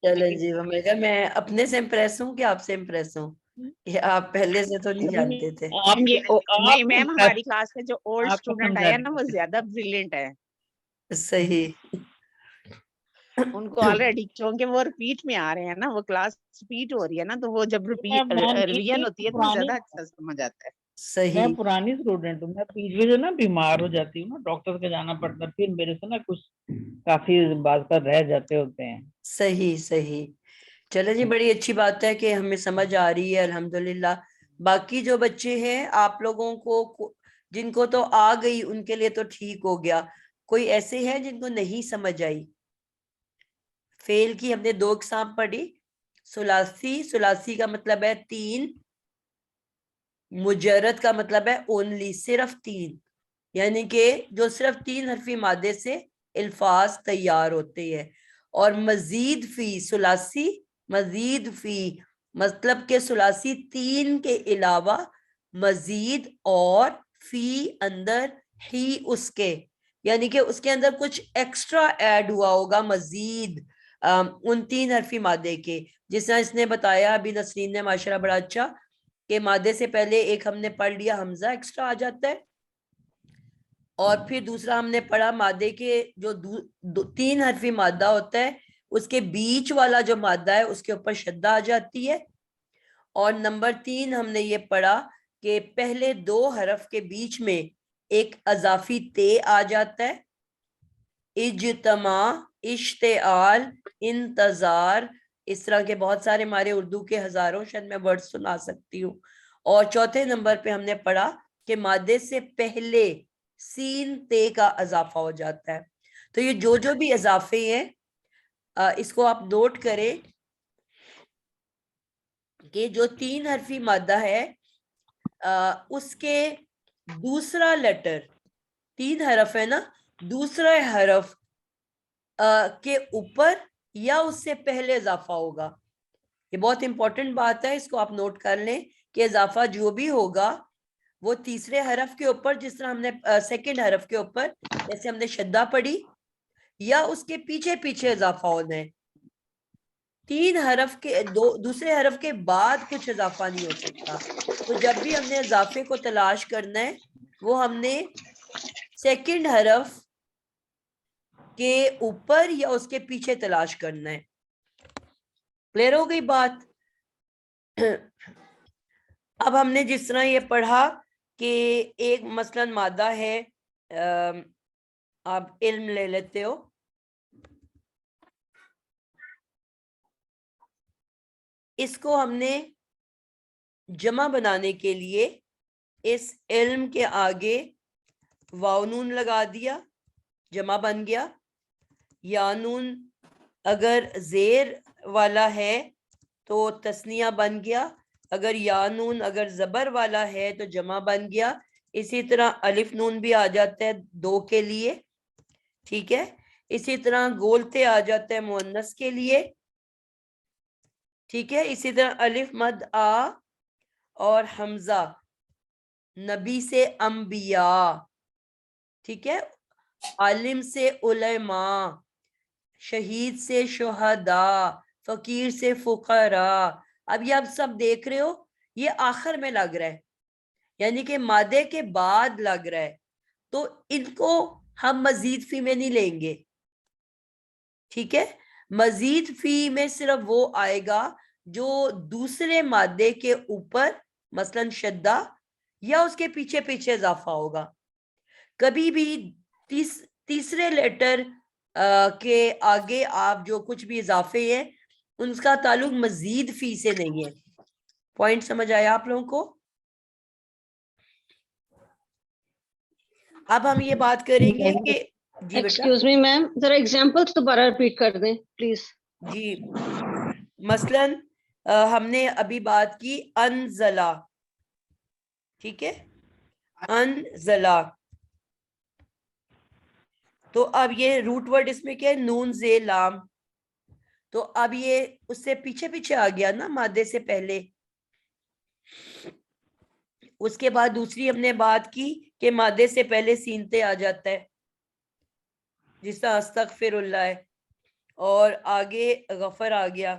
چلیں جی، میں کہا میں اپنے سے امپریس ہوں کہ آپ سے امپریس ہوں کہ آپ پہلے سے تو نہیں جانتے تھے. نہیں میم، ہماری کلاس کا جو اولڈ اسٹوڈنٹ آیا نا وہ زیادہ بریلینٹ ہے. صحیح. ان کو آلریڈی چونکہ وہ ریپیٹ میں آ رہے ہیں نا، وہ کلاس ریپیٹ ہو رہی ہے نا، تو وہ جب ریویژن ہوتی ہے تو زیادہ اچھا سمجھ آتا ہے. صحیح. میں پرانی اسٹوڈنٹ ہوں، میں بیچ میں جو نا بیمار ہو جاتی ہوں نا، ڈاکٹر کے جانا پڑتا ہے، پھر میرے سے نا کچھ کافی بات کا رہ جاتے ہوتے ہیں. صحیح صحیح. چلے جی، بڑی اچھی بات ہے کہ ہمیں سمجھ آ رہی ہے الحمدللہ. باقی جو بچے ہیں آپ لوگوں کو جن کو تو آ گئی ان کے لیے تو ٹھیک ہو گیا. کوئی ایسے ہیں جن کو نہیں سمجھ آئی؟ فیل کی ہم نے 2 اقسام پڑھی. ثلاثی کا مطلب ہے 3، مجرد کا مطلب ہے اونلی، صرف 3، یعنی کہ جو صرف 3 حرفی مادے سے الفاظ تیار ہوتے ہیں. اور مزید فی، ثلاثی مزید فی مطلب کہ ثلاثی 3 کے علاوہ مزید اور فی اندر ہی اس کے، یعنی کہ اس کے اندر کچھ ایکسٹرا ایڈ ہوا ہوگا مزید ان 3 حرفی مادے کے. جس طرح اس نے بتایا ابھی نسرین نے ماشاءاللہ بڑا اچھا، کہ مادے سے پہلے ایک ہم نے پڑھ لیا حمزہ ایکسٹرا آ جاتا ہے، اور پھر دوسرا ہم نے پڑھا مادے کے جو 3 حرفی مادہ ہوتا ہے اس کے بیچ والا جو مادہ ہے اس کے اوپر شدہ آ جاتی ہے. اور نمبر 3 ہم نے یہ پڑھا کہ پہلے 2 حرف کے بیچ میں ایک اضافی تے آ جاتا ہے. اجتماع، اشتعال، انتظار، اس طرح کے بہت سارے ہمارے اردو کے ہزاروں شاید میں ورڈ سنا سکتی ہوں. اور چوتھے نمبر پہ ہم نے پڑھا کہ مادے سے پہلے سین تے کا اضافہ ہو جاتا ہے. تو یہ جو بھی اضافے ہیں اس کو آپ نوٹ کریں کہ جو 3 حرفی مادہ ہے اس کے دوسرا لیٹر، 3 حرف ہے نا، دوسرا حرف کے اوپر یا اس سے پہلے اضافہ ہوگا. یہ بہت امپورٹنٹ بات ہے، اس کو آپ نوٹ کر لیں کہ اضافہ جو بھی ہوگا وہ تیسرے حرف کے اوپر، جس طرح ہم نے سیکنڈ حرف کے اوپر جیسے ہم نے شدہ پڑھی، یا اس کے پیچھے پیچھے اضافہ ہونا ہے. 3 حرف کے دوسرے حرف کے بعد کچھ اضافہ نہیں ہو سکتا. تو جب بھی ہم نے اضافے کو تلاش کرنا ہے وہ ہم نے سیکنڈ حرف کے اوپر یا اس کے پیچھے تلاش کرنا ہے. کلیئر ہو گئی بات؟ اب ہم نے جس طرح یہ پڑھا کہ ایک مثلا مادہ ہے، آپ علم لے لیتے ہو، اس کو ہم نے جمع بنانے کے لیے اس علم کے آگے واو نون لگا دیا، جمع بن گیا. یا نون اگر زیر والا ہے تو تسنیہ بن گیا، اگر یا نون اگر زبر والا ہے تو جمع بن گیا. اسی طرح الف نون بھی آ جاتا ہے 2 کے لیے، ٹھیک ہے. اسی طرح گولتے آ جاتا ہے مؤنث کے لیے، ٹھیک ہے. اسی طرح الف مد آ اور حمزہ نبی سے انبیاء، ٹھیک ہے. عالم سے علماء، شہید سے شہداء، فقیر سے فقراء. اب یہ آپ سب دیکھ رہے ہو، یہ آخر میں لگ رہا ہے، یعنی کہ مادے کے بعد لگ رہا ہے. تو ان کو ہم مزید فی میں نہیں لیں گے، ٹھیک ہے. مزید فی میں صرف وہ آئے گا جو دوسرے مادے کے اوپر مثلا شدہ یا اس کے پیچھے پیچھے اضافہ ہوگا. کبھی بھی تیسرے لیٹر کے آگے آپ جو کچھ بھی اضافے ہیں ان کا تعلق مزید فی سے نہیں ہے. پوائنٹ سمجھ آیا آپ لوگوں کو؟ اب ہم یہ بات کریں گے کہ جی بیٹا. ایکسکیوز می میم، ذرا ایگزامپلس دوبارہ ریپیٹ کر دیں پلیز. جی مثلا ہم نے ابھی بات کی انزلہ، ٹھیک ہے، انزلہ. تو اب یہ روٹ ورڈ اس میں کیا ہے؟ نون زے لام. تو اب یہ اس سے پیچھے پیچھے آ گیا نا مادے سے پہلے. اس کے بعد دوسری ہم نے بات کی کہ مادے سے پہلے سینتے آ جاتا ہے، جس طرح استغفر اللہ ہے. اور آگے غفر آ گیا.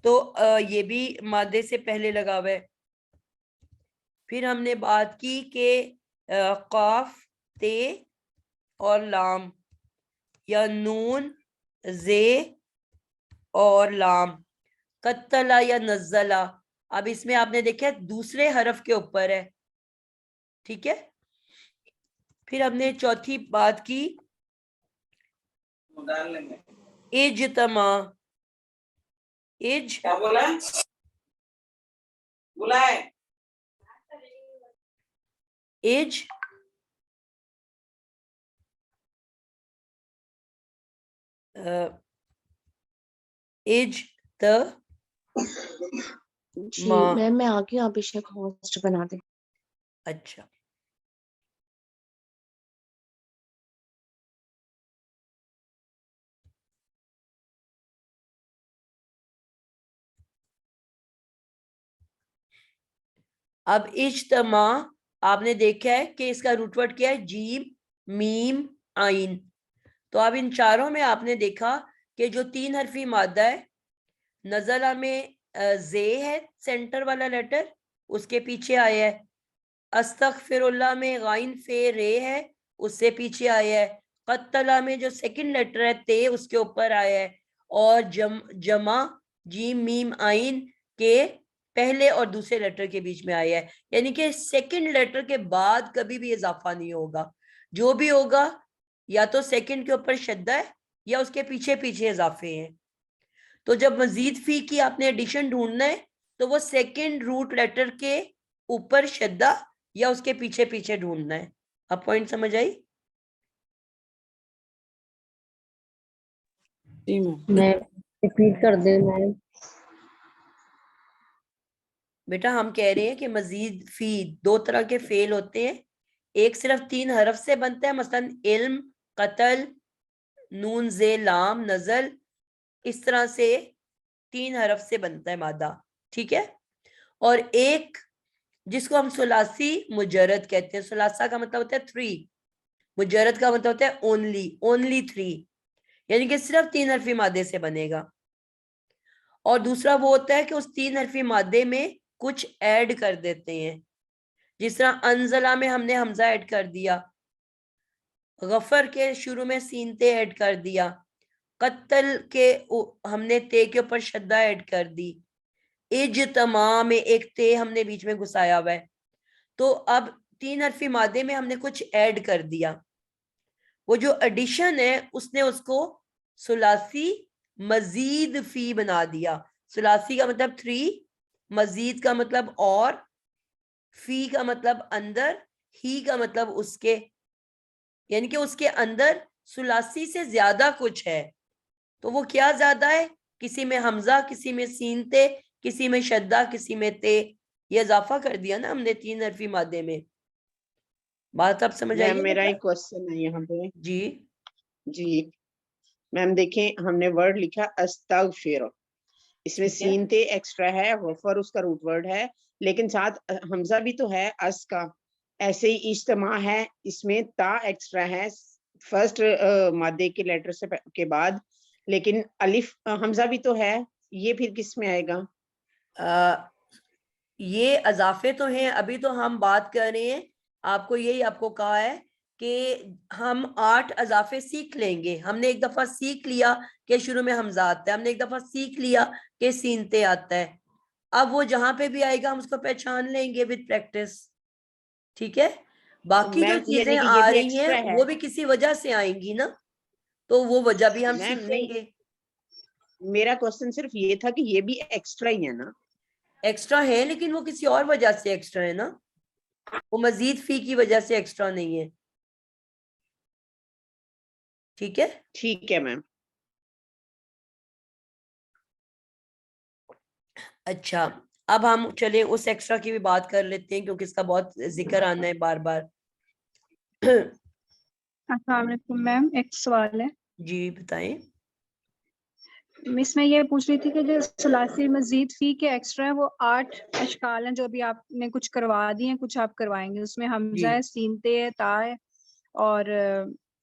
تو یہ بھی مادے سے پہلے لگا ہوا ہے. پھر ہم نے بات کی کہ قاف تے اور لام یا نون زے اور لام قتلا یا نزلہ. اب اس میں آپ نے دیکھا دوسرے حرف کے اوپر ہے. ٹھیک ہے. پھر ہم نے چوتھی بات کی اجتماع. کیا بولا ہے ایج ایج جی ماں. میم میں آ گئی ہوں، آپ عشاء کو ہوسٹ بنا دیں. اچھا اب اجتماع آپ نے دیکھا ہے کہ اس کا روٹ ورڈ کیا ہے جیم میم آئین. تو اب ان چاروں میں آپ نے دیکھا کہ جو 3 حرفی مادہ ہے نزلہ میں زے ہے سینٹر والا لیٹر اس کے پیچھے آیا ہے. استغفر اللہ میں غائن فے رے ہے اس سے پیچھے آیا ہے. قتلہ میں جو سیکنڈ لیٹر ہے تے اس کے اوپر آیا ہے. اور جمع جیم میم آئین کے پہلے اور دوسرے لیٹر کے بیچ میں آیا ہے. یعنی کہ سیکنڈ لیٹر کے بعد کبھی بھی اضافہ نہیں ہوگا. جو بھی ہوگا یا تو سیکنڈ کے اوپر شدہ ہے یا اس کے پیچھے پیچھے اضافے ہیں. تو جب مزید فی کی آپ نے ایڈیشن ڈھونڈنا ہے تو وہ سیکنڈ روٹ لیٹر کے اوپر شدہ یا اس کے پیچھے پیچھے ڈھونڈنا ہے. اب پوائنٹ سمجھ آئی؟ جی میم. میں ریپیٹ کر دیں میم. بیٹا ہم کہہ رہے ہیں کہ مزید فی 2 طرح کے فعل ہوتے ہیں. ایک صرف 3 حرف سے بنتا ہے، مثلا علم، قتل، نون زے لام، نزل، اس طرح سے 3 حرف سے بنتا ہے مادہ. ٹھیک ہے. اور ایک جس کو ہم ثلاثی مجرد کہتے ہیں. ثلاثہ کا مطلب ہوتا ہے 3، مجرد کا مطلب ہوتا ہے اونلی 3، یعنی کہ صرف 3 حرفی مادے سے بنے گا. اور دوسرا وہ ہوتا ہے کہ اس 3 حرفی مادے میں کچھ ایڈ کر دیتے ہیں. جس طرح انزلہ میں ہم نے حمزہ ایڈ کر دیا، غفر کے شروع میں سین تے ایڈ کر دیا، قتل کے ہم نے تے کے اوپر شدہ ایڈ کر دی، اجتماع میں ایک تے ہم نے بیچ میں گھسایا ہوا ہے. تو اب 3 حرفی مادے میں ہم نے کچھ ایڈ کر دیا. وہ جو ایڈیشن ہے اس نے اس کو ثلاثی مزید فی بنا دیا. ثلاثی کا مطلب 3، مزید کا مطلب اور، فی کا مطلب اندر، ہی کا مطلب اس کے، یعنی کہ اس کے اندر ثلاثی سے زیادہ کچھ ہے. تو وہ کیا زیادہ ہے؟ کسی میں حمزہ، کسی میں سین تے، کسی میں شدہ، کسی میں تے. یہ اضافہ کر دیا نا ہم نے 3 حرفی مادے میں. بات اب سمجھ آئی میم میرا ایک کوشچن ہے یہاں پہ. جی میم دیکھیں ہم نے ورڈ لکھا استغفر، اس میں ٹھیک ہے. سین تے ایکسٹرا ہے، غفر اس کا روٹ ورڈ ہے، لیکن ساتھ حمزہ بھی تو ہے اس کا. ایسے ہی اجتماع ہے، اس میں تا ایکسٹرا ہے فرسٹ مادے کے لیٹر سے کے بعد، لیکن الف حمزہ بھی تو ہے، یہ پھر کس میں آئے گا؟ یہ اضافے تو ہیں. ابھی تو ہم بات کر رہے ہیں، آپ کو یہی آپ کو کہا ہے کہ ہم 8 اضافے سیکھ لیں گے. ہم نے ایک دفعہ سیکھ لیا کہ شروع میں حمزہ آتا ہے، ہم نے ایک دفعہ سیکھ لیا کہ سینتے آتا ہے. اب وہ جہاں پہ بھی آئے گا ہم اس کو پہچان لیں گے وتھ پریکٹس. ٹھیک ہے. باقی جو میم چیزیں یعنی کہ یہ آ بھی رہی ہیں ایکسٹرا ہے؟ وہ بھی کسی وجہ سے آئیں گی نا، تو وہ وجہ بھی ہم میم سیکھیں گے. میرا کوشچن صرف یہ تھا کہ یہ بھی ایکسٹرا ہی ہے نا؟ ایکسٹرا ہے لیکن وہ کسی اور وجہ سے ایکسٹرا ہے نا، وہ مزید فی کی وجہ سے ایکسٹرا نہیں ہے. ٹھیک ہے. ٹھیک ہے میم. اچھا اب ہم چلیں اس ایکسٹرا کی بھی بات کر لیتے ہیں کیونکہ اس کا بہت ذکر آنا ہے بار بار. السلام علیکم میم، ایک سوال ہے. جی بتائیں. مس میں یہ پوچھ رہی تھی کہ جو ثلاثی مزید فی کے ایکسٹرا ہے وہ 8 اشکال ہیں جو ابھی آپ نے کچھ کروا دی ہیں، کچھ آپ کروائیں گے. اس میں حمزہ ہے، سین تے ہے، تا ہے اور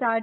4,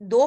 2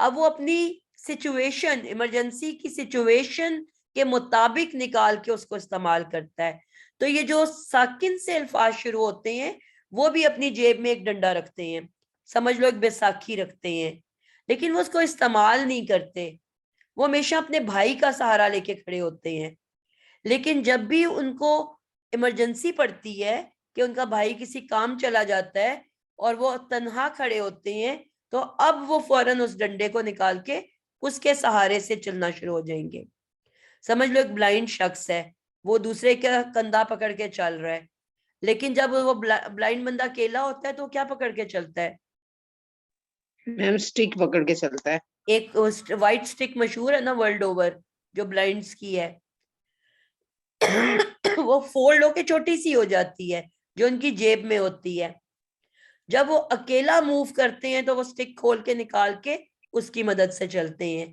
اب وہ اپنی سچویشن، ایمرجنسی کی سچویشن کے مطابق نکال کے اس کو استعمال کرتا ہے. تو یہ جو ساکن سے الفاظ شروع ہوتے ہیں وہ بھی اپنی جیب میں ایک ڈنڈا رکھتے ہیں، سمجھ لو ایک بیساکھی رکھتے ہیں، لیکن وہ اس کو استعمال نہیں کرتے. وہ ہمیشہ اپنے بھائی کا سہارا لے کے کھڑے ہوتے ہیں. لیکن جب بھی ان کو ایمرجنسی پڑتی ہے کہ ان کا بھائی کسی کام چلا جاتا ہے اور وہ تنہا کھڑے ہوتے ہیں، تو اب وہ فوراً اس ڈنڈے کو نکال کے اس کے سہارے سے چلنا شروع ہو جائیں گے. سمجھ لو ایک بلائنڈ شخص ہے، وہ دوسرے کا کندھا پکڑ کے چل رہا ہے، لیکن جب وہ بلائنڈ بندہ اکیلا ہوتا ہے تو کیا پکڑ کے چلتا ہے؟ میم سٹک پکڑ کے چلتا ہے. ایک وائٹ سٹک مشہور ہے نا ورلڈ اوور، جو بلائنڈز کی ہے، وہ فولڈ ہو کے چھوٹی سی ہو جاتی ہے جو ان کی جیب میں ہوتی ہے. جب وہ اکیلا موو کرتے ہیں تو وہ سٹک کھول کے نکال کے اس کی مدد سے چلتے ہیں.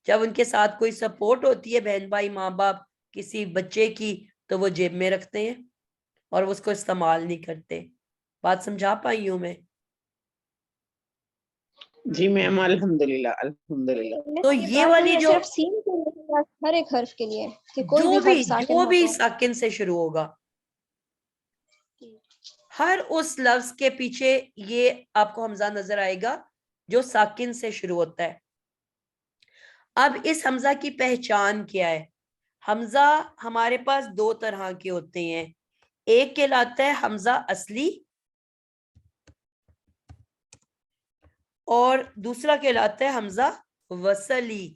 جب ان کے ساتھ کوئی سپورٹ ہوتی ہے، بہن بھائی، ماں باپ، کسی بچے کی، تو وہ جیب میں رکھتے ہیں اور اس کو استعمال نہیں کرتے. بات سمجھا پائی ہوں میں؟ جی میم الحمدللہ الحمدللہ. تو یہ والی جو صرف سین کے لیے ہر ایک حرف کے لیے کہ کوئی جو بھی حرف ساکن جو ہو بھی تو ساکن سے شروع ہوگا، ہر اس لفظ کے پیچھے یہ آپ کو حمزہ نظر آئے گا جو ساکن سے شروع ہوتا ہے. اب اس حمزہ کی پہچان کیا ہے؟ حمزہ ہمارے پاس دو طرح کے ہوتے ہیں. ایک کہلاتا ہے حمزہ اصلی اور دوسرا کہلاتا ہے حمزہ وصلی.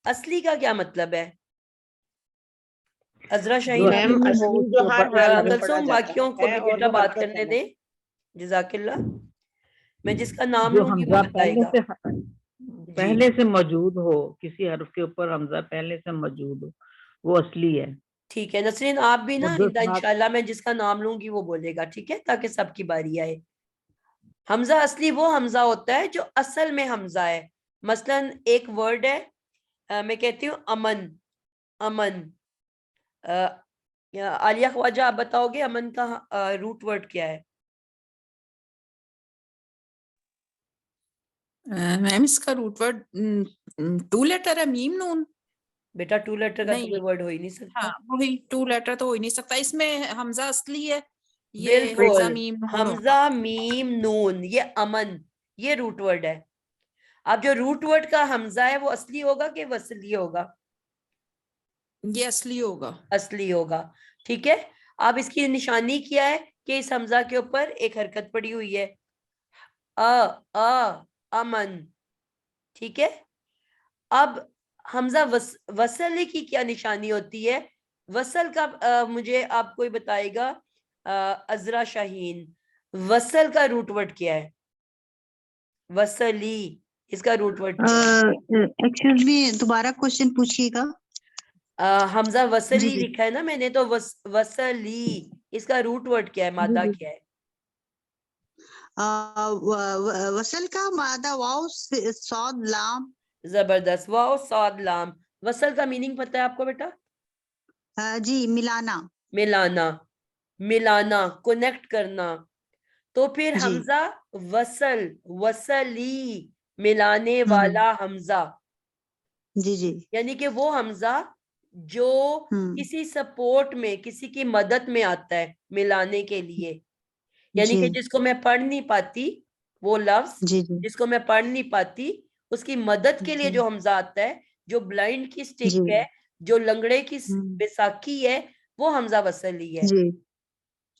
اصلی کا کیا مطلب ہے؟ عذرا شاہین، میم اصلی جو ہر حالت میں پڑھا کلثوم جاتا باقیوں کو ہے بھی اور بیٹا وہ بات حرکت کرنے ہے. دیں. جزاک اللہ. میں جس کا نام جو لوں گی وہ حمزہ بتائے گا. پہلے سے موجود ہو، کسی حرف کے اوپر حمزہ پہلے سے موجود ہو، وہ اصلی ہے. ٹھیک ہے نسرین، آپ بھی نا اور انشاءاللہ میں جس کا نام لوں گی وہ بولے گا، ٹھیک ہے، تاکہ سب کی باری آئے. حمزہ اصلی وہ حمزہ ہوتا ہے جو اصل میں حمزہ ہے. مثلا ایک ورڈ ہے، میں کہتی ہوں امن. امن، عالیہ خواجہ آپ بتاؤ گے امن کا روٹ ورڈ کیا ہے؟ میم اس کا روٹ ورڈ 2 لیٹر ہے، میم نون. بیٹا 2 لیٹر کا تو نہیں، کوئی ورڈ ہو ہی نہیں سکتا. ہاں وہی 2 لیٹر تو ہو ہی نہیں سکتا. اس میں حمزہ اصلی ہے، یہ بالکل، حمزہ میم نون ہوگا. حمزہ میم نون، یہ امن، یہ روٹ ورڈ ہے. اب جو روٹ ورڈ کا حمزہ ہے وہ اصلی ہوگا کہ وصلی ہوگا؟ یہ اصلی ہوگا. اصلی ہوگا. ٹھیک ہے. اب اس کی نشانی کیا ہے کہ اس حمزہ کے اوپر ایک حرکت پڑی ہوئی ہے، امن. ٹھیک ہے. اب حمزہ وصل کی کیا نشانی ہوتی ہے؟ وصل کا مجھے آپ کوئی بتائے گا؟ عذرا شاہین، وصل کا روٹ ورڈ کیا ہے؟ وصلی، اس کا روٹ ورڈ کیا ہے؟ ایکسکیوز می، دوبارہ کوشچن پوچھیے گا. حمزہ وصلی جی. لکھا ہے نا میں نے، تو وصلی، اس کا روٹ ورڈ کیا ہے، مادہ جی. کیا ہے؟ وصل کا مادہ واو صاد لام. زبردست، واو صاد لام. وصل کا میننگ پتہ ہے آپ کو بیٹا؟ جی ملانا. ملانا، ملانا، کنیکٹ کرنا. تو پھر جی. حمزہ وصل، وصلی، ملانے ہم، والا حمزہ، جی جی. یعنی کہ وہ حمزہ جو ہم، کسی سپورٹ میں، کسی کی مدد میں آتا ہے ملانے کے لیے. یعنی جی کہ جس کو میں پڑھ نہیں پاتی، وہ لفظ جی جی جس کو میں پڑھ نہیں پاتی، اس کی مدد کے لیے جی جو حمزہ آتا ہے، جو بلائنڈ کی جی. سٹک ہے، جو لنگڑے کی ہم، بیساکھی ہے، وہ حمزہ وصلی ہے. جی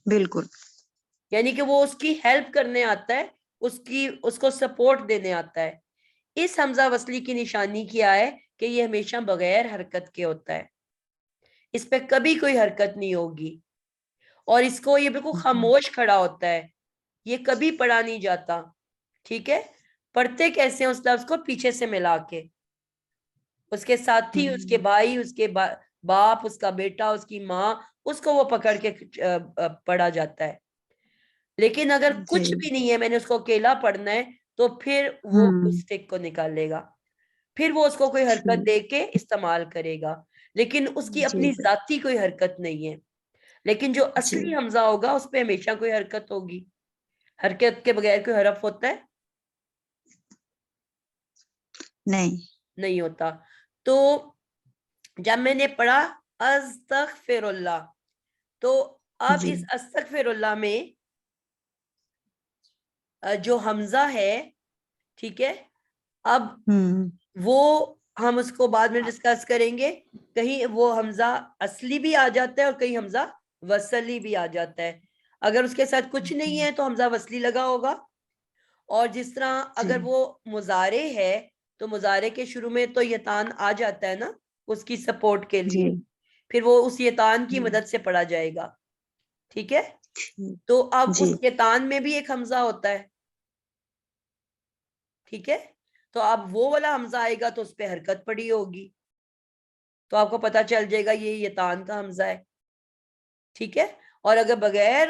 بالکل. یعنی کہ وہ اس کی ہیلپ کرنے آتا ہے، اس کو سپورٹ دینے آتا ہے. اس حمزہ وصلی کی نشانی کیا ہے کہ یہ ہمیشہ بغیر حرکت کے ہوتا ہے، اس پہ کبھی کوئی حرکت نہیں ہوگی، اور اس کو یہ بالکل خاموش کھڑا ہوتا ہے، یہ کبھی پڑھا نہیں جاتا. ٹھیک ہے. پڑھتے کیسے ہیں اس لفظ کو؟ پیچھے سے ملا کے، اس کے ساتھی، اس کے بھائی، اس کے باپ، اس کا بیٹا، اس کی ماں، اس کو وہ پکڑ کے پڑھا جاتا ہے. لیکن اگر کچھ بھی نہیں ہے، میں نے اس کو اکیلا پڑھنا ہے، تو پھر وہ اس سٹک کو نکال لے گا، پھر وہ اس کو کوئی حرکت دے کے استعمال کرے گا، لیکن اس کی اپنی ذاتی کوئی حرکت نہیں ہے. لیکن جو اصلی حمزہ ہوگا اس پہ ہمیشہ کوئی حرکت ہوگی. حرکت کے بغیر کوئی حرف ہوتا ہے؟ نہیں ہوتا. تو جب میں نے پڑھا استغفر اللہ, تو اب اس استغفر اللہ میں جو حمزہ ہے, ٹھیک ہے, اب وہ ہم اس کو بعد میں ڈسکس کریں گے. کہیں وہ حمزہ اصلی بھی آ جاتا ہے اور کہیں حمزہ وصلی بھی آ جاتا ہے. اگر اس کے ساتھ کچھ نہیں ہے تو حمزہ وصلی لگا ہوگا, اور جس طرح اگر وہ مضارع ہے تو مضارع کے شروع میں تو یتان آ جاتا ہے نا اس کی سپورٹ کے لیے, پھر وہ اس یتان کی مدد سے پڑھا جائے گا. ٹھیک ہے, تو اب اس یتان میں بھی ایک حمزہ ہوتا ہے. ٹھیک ہے, تو اب وہ والا حمزہ آئے گا تو اس پہ حرکت پڑی ہوگی, تو آپ کو پتا چل جائے گا یہ یتان کا حمزہ ہے. ٹھیک ہے, اور اگر بغیر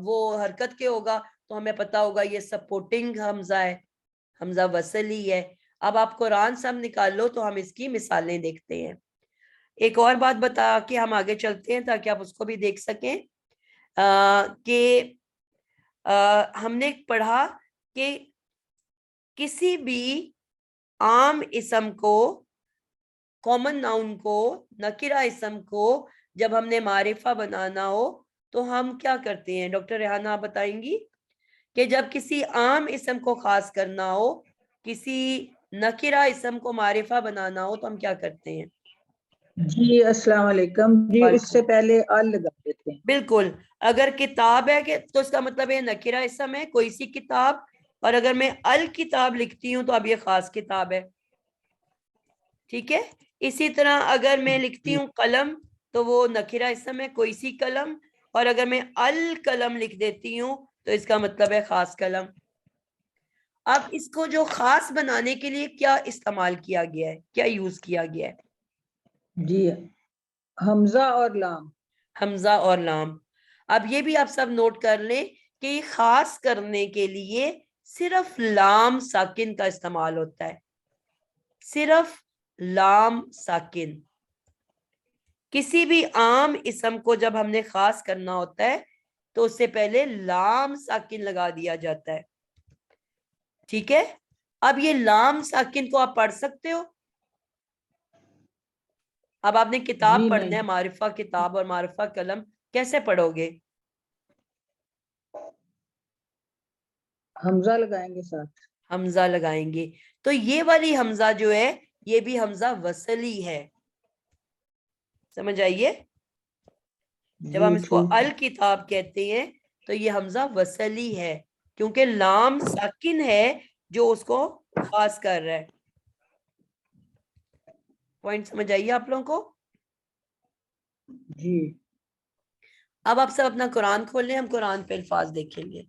وہ حرکت کے ہوگا تو ہمیں پتا ہوگا یہ سپورٹنگ حمزہ ہے, حمزہ وصلی ہے. اب آپ قرآن سب نکال لو تو ہم اس کی مثالیں دیکھتے ہیں. ایک اور بات بتا کے ہم آگے چلتے ہیں تاکہ آپ اس کو بھی دیکھ سکیں کہ ہم نے پڑھا کہ کسی بھی عام اسم کو, کامن ناؤن کو, نکرہ اسم کو جب ہم نے معرفہ بنانا ہو تو ہم کیا کرتے ہیں؟ ڈاکٹر ریحانہ آپ بتائیں گی کہ جب کسی عام اسم کو خاص کرنا ہو, کسی نکرہ اسم کو معرفہ بنانا ہو تو ہم کیا کرتے ہیں؟ جی السلام علیکم. جی اس سے پہلے ال لگا دیتے ہیں. بالکل, اگر کتاب ہے کہ تو اس کا مطلب ہے نکرہ اسم ہے, کوئی سی کتاب, اور اگر میں الکتاب لکھتی ہوں تو اب یہ خاص کتاب ہے. ٹھیک ہے, اسی طرح اگر میں لکھتی ہوں قلم تو وہ نکرہ اسم ہے, کوئی سی قلم, اور اگر میں القلم لکھ دیتی ہوں تو اس کا مطلب ہے خاص قلم. اب اس کو جو خاص بنانے کے لیے کیا استعمال کیا گیا ہے, کیا یوز کیا گیا ہے؟ جی حمزہ اور لام. حمزہ اور لام. اب یہ بھی آپ سب نوٹ کر لیں کہ یہ خاص کرنے کے لیے صرف لام ساکن کا استعمال ہوتا ہے, صرف لام ساکن. کسی بھی عام اسم کو جب ہم نے خاص کرنا ہوتا ہے تو اس سے پہلے لام ساکن لگا دیا جاتا ہے. ٹھیک ہے, اب یہ لام ساکن کو آپ پڑھ سکتے ہو. اب آپ نے کتاب پڑھنا ہے, معرفہ کتاب اور معرفہ قلم, کیسے پڑھو گے؟ حمزہ لگائیں گے ساتھ. حمزہ لگائیں گے. تو یہ والی حمزہ جو ہے یہ بھی حمزہ وصلی ہے. سمجھ آئیے, جب ہم اس کو الکتاب کہتے ہیں تو یہ حمزہ وصلی ہے کیونکہ لام ساکن ہے جو اس کو خاص کر رہا ہے. پوائنٹ سمجھ آئیے آپ لوگوں کو؟ جی. اب آپ سب اپنا قرآن کھول لیں, ہم قرآن پہ الفاظ دیکھیں گے.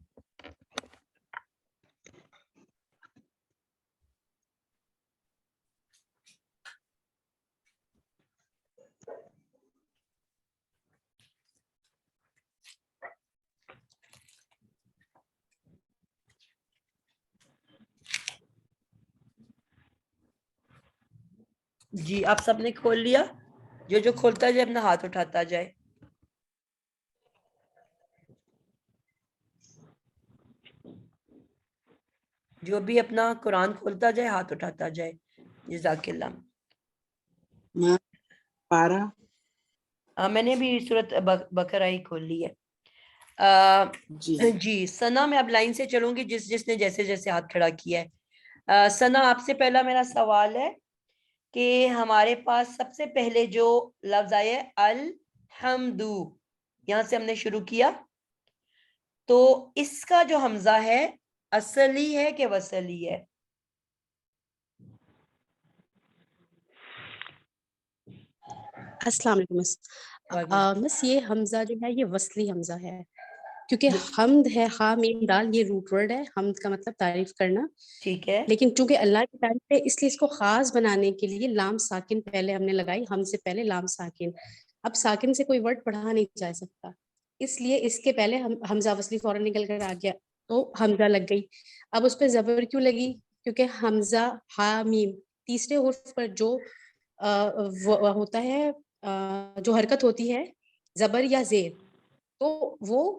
جی آپ سب نے کھول لیا؟ جو کھولتا جائے اپنا ہاتھ اٹھاتا جائے. جو بھی اپنا قرآن کھولتا جائے ہاتھ اٹھاتا جائے. جزاک اللہ. پارا میں نے بھی سورۃ بقرہ ہی کھول لی ہے. جی ثنا, میں اب لائن سے چلوں گی جس نے جیسے جیسے ہاتھ کھڑا کیا ہے. ثنا, آپ سے پہلا میرا سوال ہے کہ ہمارے پاس سب سے پہلے جو لفظ آیا ہے الحمدو, یہاں سے ہم نے شروع کیا, تو اس کا جو حمزہ ہے اصلی ہے کہ وصلی ہے؟ السلام علیکم مس. یہ حمزہ جو ہے یہ وصلی حمزہ ہے کیونکہ حمد ہے, ہا میم دال, یہ روٹ ورڈ ہے. حمد کا مطلب تعریف کرنا. ٹھیک ہے, لیکن چونکہ اللہ کی تعریف ہے اس لیے اس کو خاص بنانے کے لیے لام ساکن پہلے ہم نے لگائی, ہم سے پہلے لام ساکن. اب ساکن سے کوئی ورڈ پڑھا نہیں جا سکتا, اس لیے اس کے پہلے حمزہ وصلی فوراً نکل کر آ گیا تو حمزہ لگ گئی. اب اس پہ زبر کیوں لگی؟ کیونکہ حمزہ ہا میم تیسرے حرف پر جو ہوتا ہے, جو حرکت ہوتی ہے زبر یا زیر, تو وہ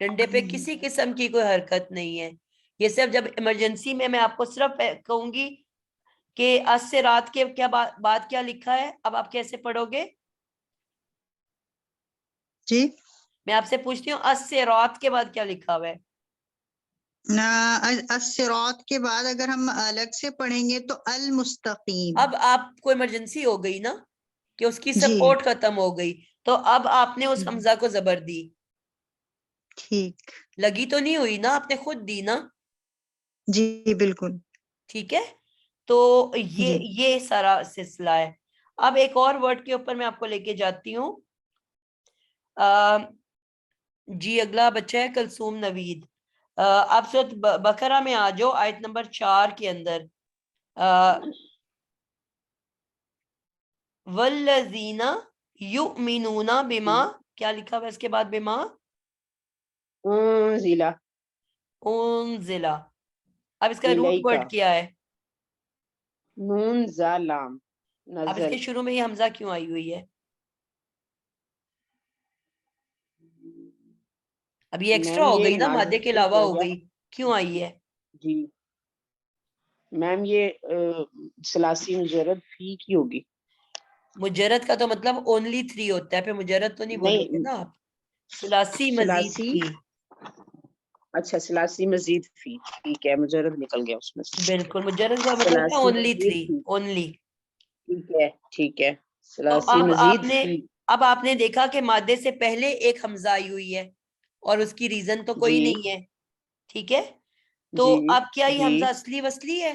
ڈنڈے پہ کسی قسم کی کوئی حرکت نہیں ہے. یہ صرف جب ایمرجنسی میں آپ کو صرف کہوں گی کہ آج سے رات کے کیا بعد کیا لکھا ہے, اب آپ کیسے پڑھو گے؟ جی میں آپ سے پوچھتی ہوں آج سے رات کے بعد کیا لکھا ہوا ہے؟ الصراط کے بعد اگر ہم الگ سے پڑھیں گے تو المستقیم. اب آپ کو ایمرجنسی ہو گئی نا کہ اس کی جی. سپورٹ ختم ہو گئی, تو اب آپ نے اس حمزہ کو زبر دی. ٹھیک. لگی تو نہیں ہوئی نا, آپ نے خود دی نا. جی بالکل. ٹھیک ہے, تو جی. یہ سارا سلسلہ ہے. اب ایک اور ورڈ کے اوپر میں آپ کو لے کے جاتی ہوں. جی اگلا بچہ ہے کلثوم نوید. آپ سورۃ بقرہ میں آ جاؤ, آیت نمبر 4 کے اندر. والذین یؤمنون بما, کیا لکھا ہوا ہے اس کے بعد؟ بما ضلع انزل. اب اس کا روٹ ورڈ کیا ہے؟ نون زا لام اب اس نزل. کے شروع میں یہ حمزہ کیوں آئی ہوئی ہے؟ اب یہ ایکسٹرا میم ہو یہ گئی نا, مادے کے علاوہ ہو وجہ- گئی, کیوں آئی ہے؟ جی میم یہ ثلاثی مجرد فی کی ہوگی. مجرد کا تو مطلب اونلی 3 ہوتا ہے, پھر مجرد تو نہیں بولو گے نا آپ. ثلاثی مزید ثلاثی. فی. اچھا ثلاثی مزید فی, ٹھیک ہے, مجرد نکل گیا اس میں سے. بالکل, مجرد کا مطلب ہے ثلاثی اونلی مزید 3, فی, اونلی. ٹھیک ہے ٹھیک ہے. تو ثلاثی مزید فی. اب آپ نے دیکھا کہ مادے سے پہلے ایک حمزہ آئی ہوئی ہے اور اس کی ریزن تو کوئی جی نہیں ہے. ٹھیک ہے, تو جی اب کیا یہ جی حمزہ اصلی وصلی ہے؟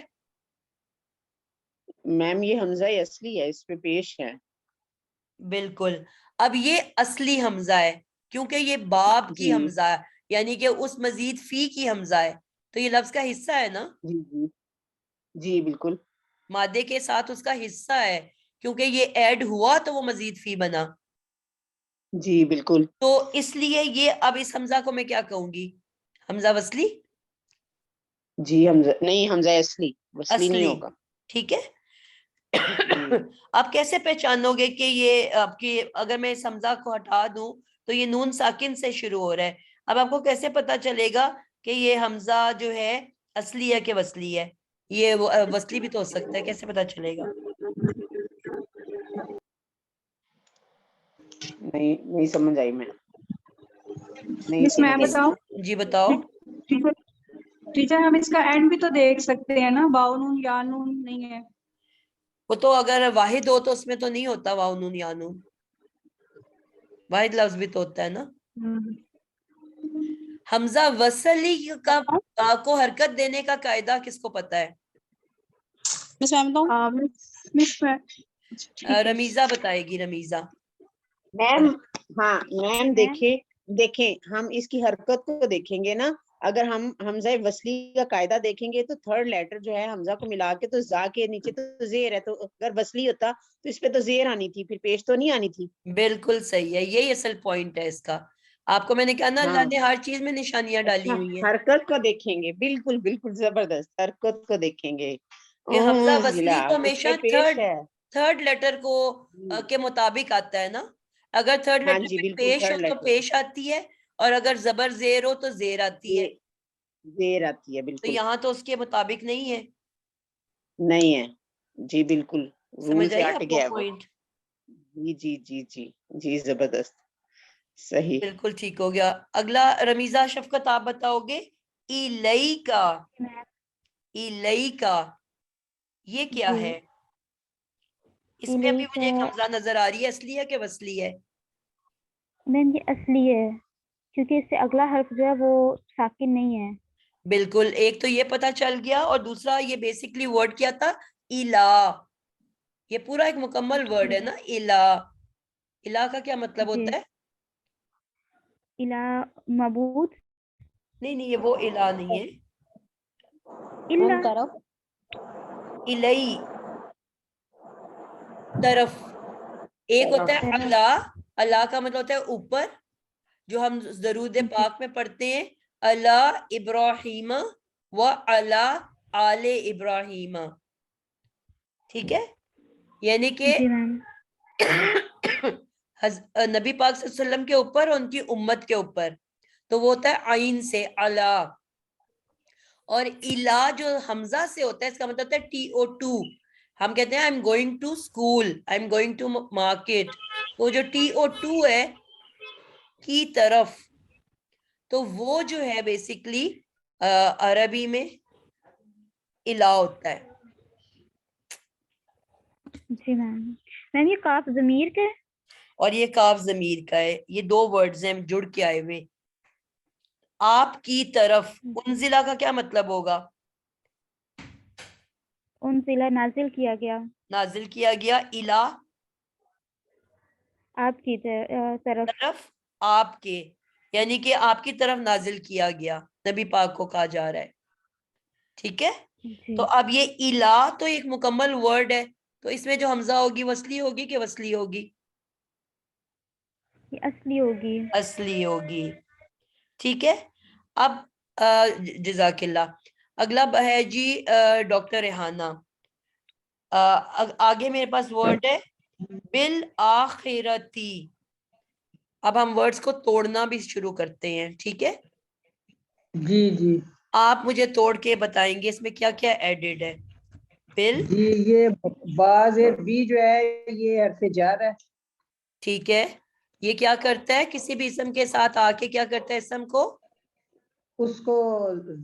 میم یہ حمزہ اصلی ہے, اس پہ پیش ہے. بالکل. اب یہ اصلی حمزہ ہے کیونکہ یہ باب کی جی حمزہ ہے, یعنی کہ اس مزید فی کی حمزہ ہے, تو یہ لفظ کا حصہ ہے نا, جی جی جی بالکل. مادے کے ساتھ اس کا حصہ ہے, کیونکہ یہ ایڈ ہوا تو وہ مزید فی بنا. جی بالکل. تو اس لیے یہ اب اس حمزہ کو میں کیا کہوں گی؟ حمزہ وصلی. جی حمزہ نہیں, حمزہ اصلی, وصلی نہیں اصلی. ہوگا. ٹھیک ہے. جی آپ کیسے پہچانو گے کہ یہ آپ کی, اگر میں اس حمزہ کو ہٹا دوں تو یہ نون ساکن سے شروع ہو رہا ہے, اب آپ کو کیسے پتا چلے گا کہ یہ حمزہ جو ہے اصلی ہے کہ وصلی ہے؟ یہ وصلی بھی تو ہو سکتا ہے, کیسے پتا چلے گا؟ نہیں سمجھ آئی میں. نہیں مس میں سمجھ آئی. بتاؤں جی بتاؤ. ٹیچر ہم اس کا اینڈ بھی تو دیکھ سکتے ہیں نا, واو نون یا نون نہیں ہے. وہ تو اگر واحد ہو تو اس میں تو نہیں ہوتا واو نون یا نون, واحد لفظ بھی تو ہوتا ہے نا. حمزہ وصلی کا کو حرکت دینے کا قاعدہ کس کو پتا ہے؟ مس میں بتاؤں؟ رمیزہ بتائے گی, رمیزہ. میم ہاں میم دیکھیں ہم اس کی حرکت کو دیکھیں گے نا, اگر ہم حمزہ وصلی کا قاعدہ دیکھیں گے تو تھرڈ لیٹر جو ہے حمزہ کو ملا کے تو زا کے نیچے تو زیر ہے, تو اگر وصلی ہوتا تو اس پہ تو زیر آنی تھی, پھر پیش تو نہیں آنی تھی. بالکل صحیح ہے, یہی اصل پوائنٹ ہے اس کا. آپ کو میں نے کہا نا, اللہ ہاں نے ہر چیز میں نشانیاں ڈالی اچھا, ہوئی ہیں. حرکت کو دیکھیں گے, بالکل بالکل زبردست, حرکت کو دیکھیں گے. کہ حمزہ ضلع وصلی تو اس پہ ہمیشہ پیش ہے. تھرڈ لیٹر کو کے مطابق آتا ہے نا. اگر تھرڈ ہاں لیٹر جی پہ بالکل, پیش ہو تھرڈ تو لیٹر پیش آتی ہے, اور اگر زبر زیر ہو تو زیر آتی ہے. زیر آتی ہے, تو بالکل یہاں تو اس کے مطابق نہیں ہے. نہیں ہے. جی بالکل, رول سمجھ سے آئی ہٹ آپ کو گیا ہے وہ. پوائنٹ؟ جی جی جی جی جی زبردست, صحیح. بالکل ٹھیک ہو گیا. اگلا رمیزہ شفقت آپ بتاؤ گے. الیکا, الیکا یہ کیا جی ہے؟ اس میں ابھی مجھے ایک حمزہ نظر آ رہی ہے, اصلی ہے کہ وصلی ہے؟ میم یہ اصلی ہے کیونکہ اس سے اگلا حرف جو ہے وہ ساکن نہیں ہے. بالکل, ایک تو یہ پتا چل گیا, اور دوسرا یہ بیسکلی ورڈ کیا تھا؟ الا. یہ پورا ایک مکمل ورڈ ہے نا, الا. الا کا کیا مطلب جی ہوتا ہے؟ الا معبود. نہیں یہ وہ الا نہیں ہے. الا الی طرف. ایک ہوتا ہے اللہ, اللہ کا مطلب ہوتا ہے اوپر, جو ہم درود پاک میں پڑھتے ہیں, اللہ ابراہیم و اللہ آل ابراہیم. ٹھیک ہے, یعنی کہ جی میم نبی پاک صلی اللہ علیہ وسلم کے اوپر اور ان کی امت کے اوپر. تو وہ ہوتا ہے عین سے الا. اور الا جو حمزہ سے ہوتا ہے اس کا مطلب ہوتا ہے TO2. ہم کہتے ہیں I am going to school, I am going to market. تو جو TO2 ہے کی طرف, تو وہ جو ہے بیسکلی عربی میں الا ہوتا ہے. جی میم. میم یہ کاف ضمیر کا ہے؟ اور یہ کاف ضمیر کا ہے. یہ دو ورڈز ہیں جڑ کے آئے ہوئے. آپ کی طرف, انزلہ کا کیا مطلب ہوگا؟ انزلہ نازل کیا گیا. نازل کیا گیا. الا آپ کی طرف. طرف آپ کے, یعنی کہ آپ کی طرف نازل کیا گیا, نبی پاک کو کہا جا رہا ہے. ٹھیک ہے. جی. تو اب یہ الا تو ایک مکمل ورڈ ہے, تو اس میں جو حمزہ ہوگی وصلی ہوگی کہ وصلی ہوگی؟ یہ اصلی ہوگی. اصلی ہوگی. ٹھیک ہے. اب جزاک اللہ. اگلا ہے جی ڈاکٹر ریحانہ. آگے میرے پاس ورڈ ہے بالآخرتی. اب ہم ورڈز کو توڑنا بھی شروع کرتے ہیں. ٹھیک ہے. جی جی آپ مجھے توڑ کے بتائیں گے اس میں کیا کیا ایڈڈ ہے. بل, جی. یہ باز بی جو ہے یہ حرف جر ہے. ٹھیک ہے. یہ کیا کرتا ہے؟ کسی بھی اسم کے ساتھ آ کے کیا کرتا ہے؟ اسم کو اس کو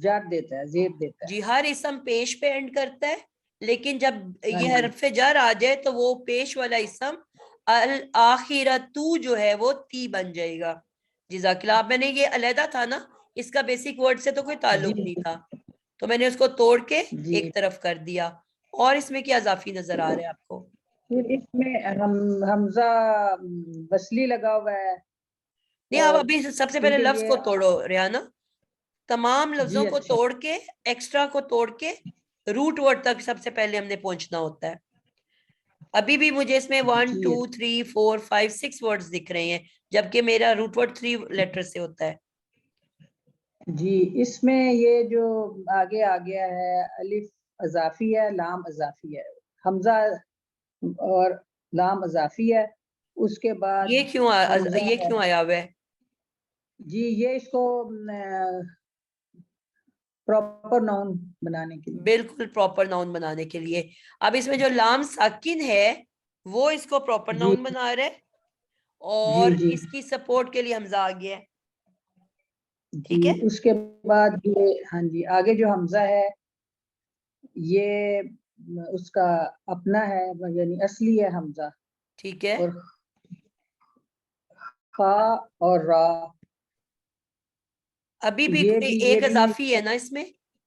جر دیتا ہے, زیر دیتا ہے. جی, ہر اسم پیش پہ اینڈ کرتا ہے, لیکن جب ہاں یہ جی. حرف جر آ جائے تو وہ پیش والا اسم الآخرتو جو ہے وہ تی بن جائے گا. جزاک اللہ. آپ میں نے یہ علیحدہ تھا نا, اس کا بیسک ورڈ سے تو کوئی تعلق جی نہیں تھا, تو میں نے اس کو توڑ کے جی. ایک طرف کر دیا. اور اس میں کیا اضافی نظر آ رہا ہے آپ کو؟ پھر اس میں حمزہ وصلی لگا ہوا ہے. نہیں, آپ اور ابھی سب سے پہلے کیونکہ لفظ کو یہ توڑو ریحانہ. تمام لفظوں جی کو اچھا. توڑ کے, ایکسٹرا کو توڑ کے روٹ ورڈ تک سب سے پہلے ہم نے پہنچنا ہوتا ہے. ابھی بھی مجھے اس میں 1 جی 2 3 4 5 6 ورڈز دکھ رہے ہیں, جبکہ میرا روٹ ورڈ 3 لیٹر سے ہوتا ہے. جی. اس میں یہ جو آگے آ گیا ہے الف اضافی ہے, لام اضافی ہے, حمزہ اور لام اضافی ہے. اس کے بعد یہ حمزہ ہے. کیوں آیا ہوا ہے؟ جی یہ اس کو پراپر ناؤن بنانے کے لیے. بالکل پراپر ناؤن بنانے کے لیے. اب اس میں جو لام ساکن ہے وہ اس کو پراپر جی ناؤن بنا رہے, جی اور جی اس کی سپورٹ کے لیے حمزہ آ گیا ہے. جی. ٹھیک ہے. اس کے بعد یہ ہاں جی آگے جو حمزہ ہے یہ اس کا اپنا ہے, یعنی اصلی ہے حمزہ. ٹھیک ہے. اور خا اور را ابھی بھی یہ کوئی یہ ایک بھی اضافی ہے نا اس میں,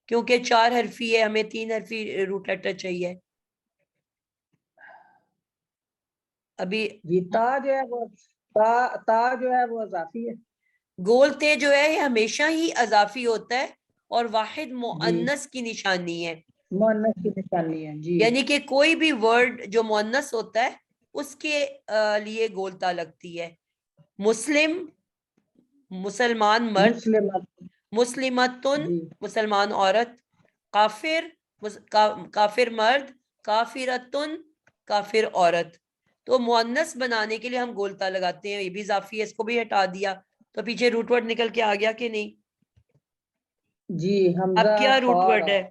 کیونکہ 4 حرفی ہے, ہمیں 3 حرفی روٹ لیٹر چاہیے. ابھی جی تا جو ہے وہ تا جو ہے وہ اضافی ہے. گولتے جو ہے یہ ہمیشہ ہی اضافی ہوتا ہے اور واحد جی مؤنث کی نشانی ہے. مؤنث کی نشانی ہے. جی یعنی کہ کوئی بھی ورڈ جو مؤنث ہوتا ہے اس کے لیے گولتا لگتی ہے. مسلم مسلمان مرد, مسلم. مسلمتن جی مسلمان عورت, کافر کافر مرد, کافرتن کافر عورت. تو مؤنث بنانے کے لیے ہم گولتا لگاتے ہیں. یہ بھی اضافی ہے, اس کو بھی ہٹا دیا تو پیچھے روٹ ورڈ نکل کے آ گیا کہ نہیں؟ جی. اب حمزہ کیا روٹ خا ورڈ را. ہے؟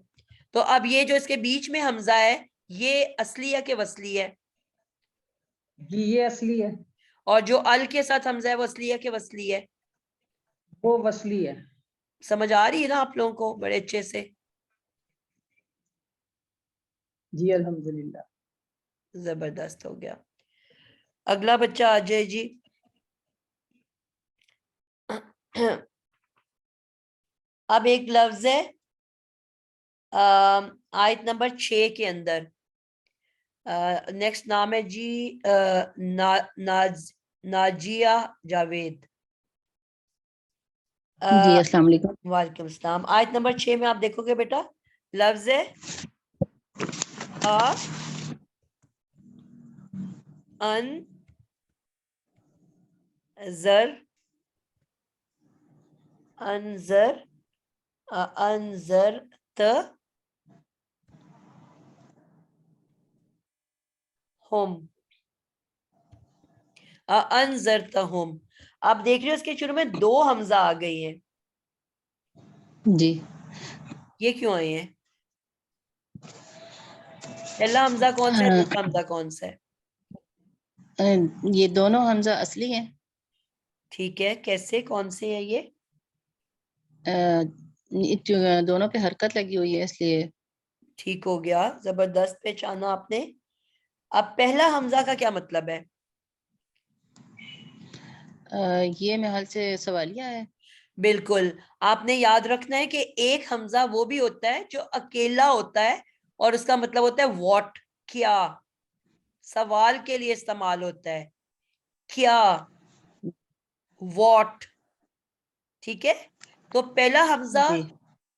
تو اب یہ جو اس کے بیچ میں حمزہ ہے یہ اصلی ہے کہ وصلی ہے؟ جی یہ اصلی ہے. اور جو ال کے ساتھ حمزہ ہے وہ اصلی ہے کہ وصلی ہے؟ وہ وصلی ہے. سمجھ آ رہی ہے نا آپ لوگوں کو بڑے اچھے سے؟ جی الحمدللہ. زبردست ہو گیا. اگلا بچہ آ جائے جی. اب ایک لفظ ہے آیت نمبر 6 کے اندر. نیکسٹ نام ہے جی ناجیہ جاوید. جی السلام علیکم. وعلیکم السلام. آیت نمبر 6 میں آپ دیکھو گے بیٹا, لفظ ہے انذرت ہم. انذرتہم. آپ دیکھ رہے ہو اس کے شروع میں 2 حمزہ آ گئے ہیں. جی یہ کیوں آئے ہیں؟ پہلا حمزہ کون سا ہے, دوسرا حمزہ کون سا ہے؟ یہ دونوں حمزہ اصلی ہیں. ٹھیک ہے, کیسے, کون سے ہیں یہ؟ دونوں پہ حرکت لگی ہوئی ہے اس لیے. ٹھیک ہو گیا, زبردست پہچانا آپ نے. اب پہلا حمزہ کا کیا مطلب ہے؟ یہ محل سے سوالیہ ہے. بالکل, آپ نے یاد رکھنا ہے کہ ایک حمزہ وہ بھی ہوتا ہے جو اکیلا ہوتا ہے اور اس کا مطلب ہوتا ہے واٹ, کیا, سوال کے لیے استعمال ہوتا ہے, کیا, واٹ. ٹھیک ہے, تو پہلا حمزہ جی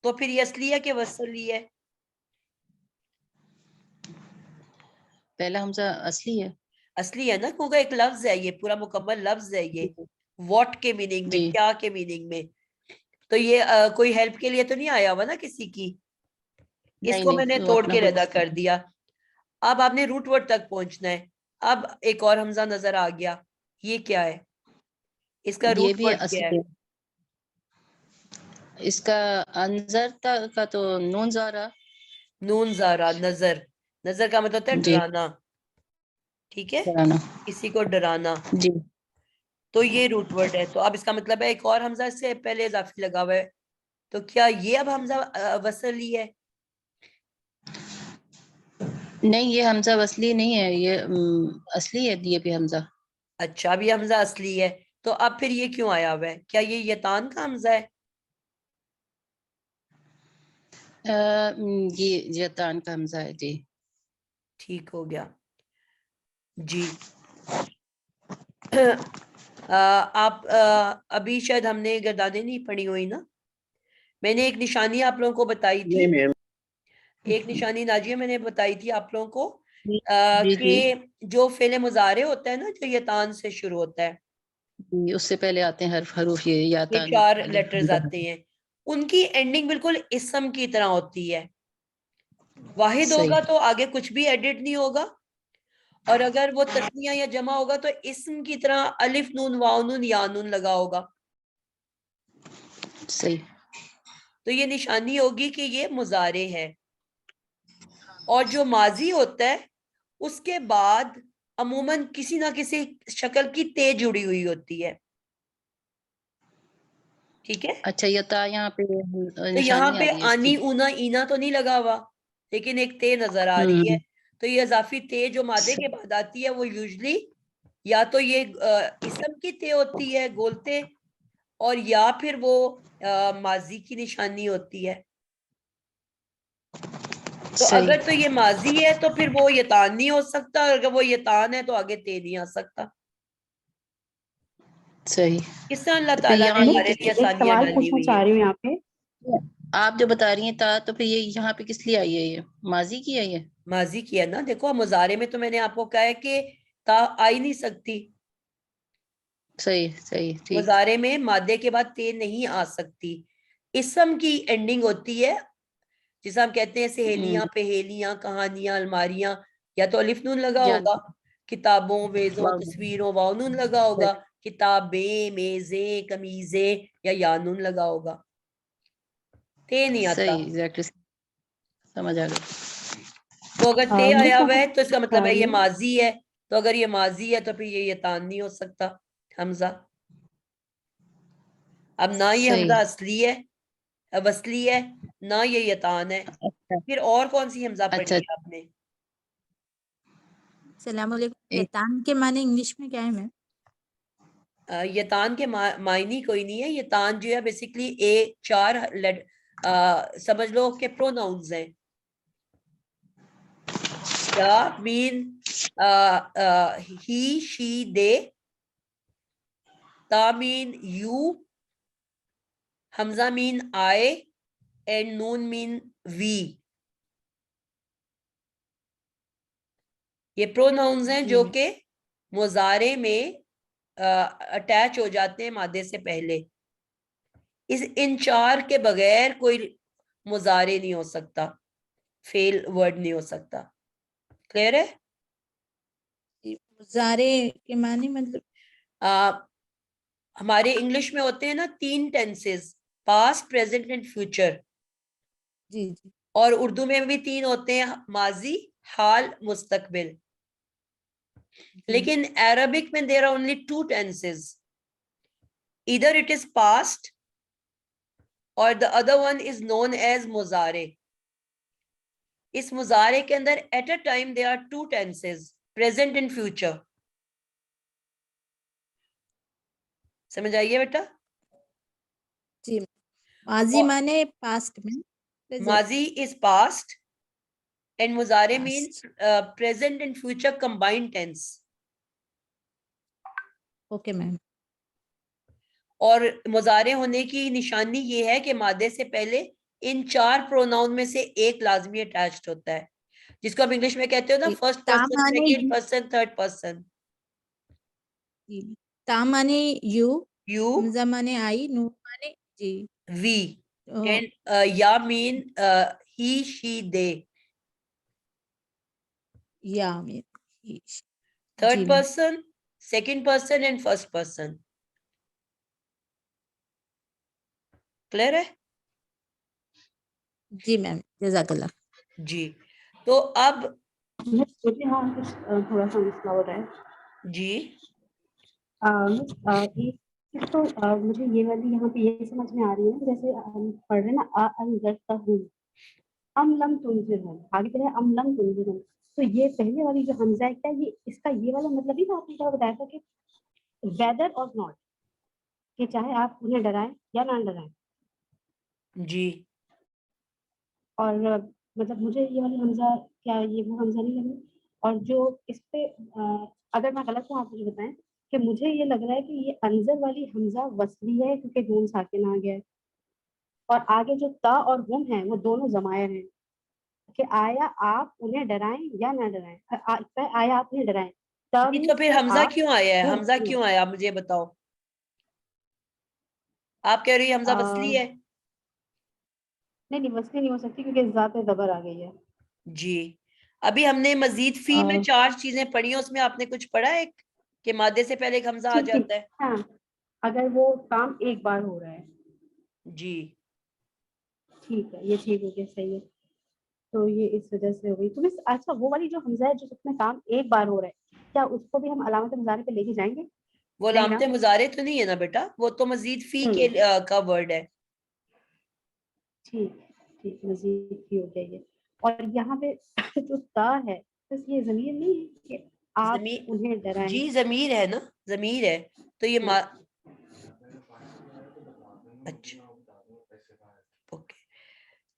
تو پھر یہ اصلی ہے کہ وصلی ہے؟ پہلا حمزہ اصلی ہے. اصلی ہے نا, کیونکہ ایک لفظ ہے, یہ پورا مکمل لفظ ہے یہ, واٹ کے میننگ میں, جی کیا کے میننگ میں. تو یہ کوئی ہیلپ کے لیے تو نہیں آیا ہوا نا کسی کی, اس نہیں کو میں نے وہ توڑ اپنا کے خود. ردا کر دیا. اب آپ نے روٹ ورڈ تک پہنچنا ہے. اب ایک اور حمزہ نظر آ گیا, یہ کیا ہے, اس کا یہ روٹ بھی ورڈ کیا اصلی ہے؟ ہے. اس کا انظر کا تو نون زارا. نون زارا, نظر, نظر کا مطلب ہوتا ہے جی ڈرانا. ٹھیک ہے, کرانا. کسی کو ڈرانا. جی تو یہ روٹ ورڈ ہے. تو اب اس کا مطلب ہے ایک اور حمزہ اس سے پہلے اضافی لگا ہوا ہے, تو کیا یہ اب حمزہ وصلی ہے؟ نہیں یہ حمزہ وصلی نہیں ہے, یہ اصلی ہے یہ بھی حمزہ. اچھا, اب یہ حمزہ اصلی ہے, تو اب پھر یہ کیوں آیا ہوا ہے؟ کیا یہ یتان کا حمزہ ہے؟ یہ یتان کا حمزہ ہے. جی ٹھیک ہو گیا جی. آپ ابھی شاید ہم نے گردانیں نہیں پڑھی ہوئی نا. میں نے ایک نشانی آپ لوگوں کو بتائی تھی, ایک نشانی ناجیہ میں نے بتائی تھی آپ لوگوں کو, جی جی کہ جو فعل مضارع ہوتا ہے نا, جو یتان سے شروع ہوتا ہے, جی اس سے پہلے آتے ہیں حروف یہ یہ یاتان 4 والے. لیٹرز آتے ہیں, ان کی اینڈنگ بالکل اسم کی طرح ہوتی ہے. واحد صحیح ہوگا تو آگے کچھ بھی ایڈٹ نہیں ہوگا, اور اگر وہ تسنیہ یا جمع ہوگا تو اسم کی طرح الف نون واو نون یا نون لگا ہوگا. صحیح. تو یہ نشانی ہوگی کہ یہ مضارع ہے. اور جو ماضی ہوتا ہے اس کے بعد عموماً کسی نہ کسی شکل کی تے جڑی ہوئی ہوتی ہے. ٹھیک ہے, اچھا یہ تا یہاں پہ تو یہاں نشانی آ پہ گئی ہے اس کی. آنی اونا اینا تو نہیں لگا ہوا, لیکن ایک تے نظر آ رہی ہے. تو یہ اضافی تے جو مادے کے بعد آتی ہے وہ یوزلی یا تو یہ اسم کی تے ہوتی ہے, گولتے, اور یا پھر وہ ماضی کی نشانی ہوتی ہے. تو صحیح اگر تو یہ ماضی ہے تو پھر وہ یتان نہیں ہو سکتا, اور اگر وہ یتان ہے تو آگے تے نہیں آ سکتا. صحیح. کس طرح اللہ پھر تعالیٰ نے یہاں ہمارے لیے ایک آسانیاں سوال ڈالی پوچھنا ہوئی چاہ ہیں. رہی ہوں یہاں پہ. آپ جو بتا رہی ہیں تا, تو پھر یہ یہاں پہ کس لیے آئی ہے, یہ ماضی کی ہے یہ. ماضی کی ہے نا, دیکھو مضارع میں تو میں نے آپ کو کہا ہے کہ تا آ ہی نہیں سکتی. صحیح صحیح ٹھیک. مضارع میں مادے کے بعد تے نہیں آ سکتی, اسم کی اینڈنگ ہوتی ہے. جسے ہم کہتے ہیں سہیلیاں, پہیلیاں, کہانیاں, الماریاں, یا تو الف نون لگا ہوگا, کتابوں, ویزوں, تصویروں, واو نون لگا ہوگا, کتابیں, میزیں, قمیضیں, یا یانون لگا ہوگا. تے نہیں آتا. صحیح ایگزیکٹلی سمجھ آ گئی. تو اگر تے میں آیا ہوا ہے کہنا تو اس کا مطلب چاہ ہے رہی یہ ہوں ماضی ہے. تو اگر یہ ماضی ہے تو پھر یہ یتان نہیں ہو سکتا حمزہ. اب نہ یہ صحیح. حمزہ اصلی ہے, وصلی ہے, نہ یہ یتان ہے. اچھا پھر اور کون سی حمزہ پڑھی اچھا. ہے آپ نے؟ السلام علیکم. یتان کے معنی انگلش میں کیا ہے میم؟ یتان کے معنی کوئی نہیں ہے. یتان جو ہے بیسیکلی 4 سمجھ لو کہ پروناؤنز ہیں. یا مین ہی, شی, دے, تا مین یو, حمزہ مین آئے, اینڈ نون مین وی. یہ پروناؤنز ہیں جو کہ مضارع میں اٹیچ ہو جاتے ہیں مادے سے پہلے. ان 4 کے بغیر کوئی مضارع نہیں ہو سکتا, فعل ورڈ نہیں ہو سکتا. کلیئر ہے؟ مضارع کے معنی مطلب ہمارے انگلش میں ہوتے ہیں نا 3 tenses, past, present and future, جی جی اور اردو میں بھی 3 ہوتے ہیں، ماضی، حال، مستقبل. لیکن عربک میں there are only 2 tenses. Either it is past or the other one is known as مضارع. اس مضارع کے اندر at a time there are 2 tenses, present and future. سمجھ آئیے بیٹا؟ جی ماضی مانے پاسٹ میں ماضی is past and مضارع means present and future combined tense. Okay ma'am. اور مضارع ہونے کی نشانی یہ ہے کہ مادے سے پہلے ان 4 پروناؤن میں سے ایک لازمی اٹیچڈ ہوتا ہے، جس کو ہم انگلش میں کہتے ہو نا first person, second person, third person. تا مانے یو، یو، حمزہ مانے آئی، نون مانے جی، وی، اینڈ یا مین ہی، شی، دے. یا مین third person, second person and first person. Clear ہے؟ جی میم جزاک اللہ. جی تو اب ہاں تھوڑا سا مسئلہ ہو رہا ہے. جی تو مجھے یہ والی یہاں پہ یہ سمجھ میں آ رہی ہے، جیسے پڑھ رہے نا انذرتہم، ام لم تنذرہم، آگے پہ ہے ام لم تنذرہم. تو یہ پہلے والی جو حمزہ ہے، کیا یہ اس کا یہ والا مطلب ہی تھا؟ آپ نے کیا بتایا تھا کہ ویدر اور ناٹ، کہ چاہے آپ انہیں ڈرائیں یا نہ ڈرائیں. جی اور مطلب مجھے یہ والی حمزہ، کیا یہ وہ حمزہ نہیں لگی؟ اور جو اس پہ اگر میں غلط ہوں آپ مجھے بتائیں، کہ مجھے یہ لگ رہا ہے کہ یہ انظر والی حمزہ وصلی ہے کیونکہ نون ساکن آ گیا ہے، اور آگے جو تا اور ہم ہیں وہ دونوں ضمائر ہیں، کہ آیا آپ انہیں ڈرائیں یا نہ ڈرائیں. آیا آپ انہیں ڈرائیں، تو پھر حمزہ کیوں آیا ہے؟ حمزہ کیوں آیا آپ مجھے بتاؤ. آپ کہہ رہی ہیں حمزہ وصلی ہے. نہیں وصلی نہیں ہو سکتی کیونکہ ذات زبر آ گئی ہے. جی ابھی ہم نے مزید فی میں 4 چیزیں پڑھی ہیں، اس میں آپ نے کچھ پڑھا ہے کہ مادے سے پہلے ایک حمزہ آ جاتا ہے؟ ہاں اگر وہ کام ایک بار ہو رہا ہے. جی ٹھیک ہے، یہ ٹھیک ہو گیا، صحیح ہے. تو یہ اس وجہ سے ہو گئی. تو بس اچھا وہ والی جو حمزہ ہے جو اس میں کام ایک بار ہو رہا ہے، کیا اس کو بھی ہم علامت مضارع پہ لے کے جائیں گے؟ وہ علامت مضارع تو نہیں ہے نا بیٹا، وہ تو مزید فی کے کا ورڈ ہے. ٹھیک ٹھیک، مزید فی ہو گیا یہ. اور یہاں پہ جو تا ہے بس یہ ضمیر نہیں ہے کہ آپ انہیں ڈرائیں. جی ضمیر ہے نا، ضمیر ہے. تو یہ اچھا اوکے.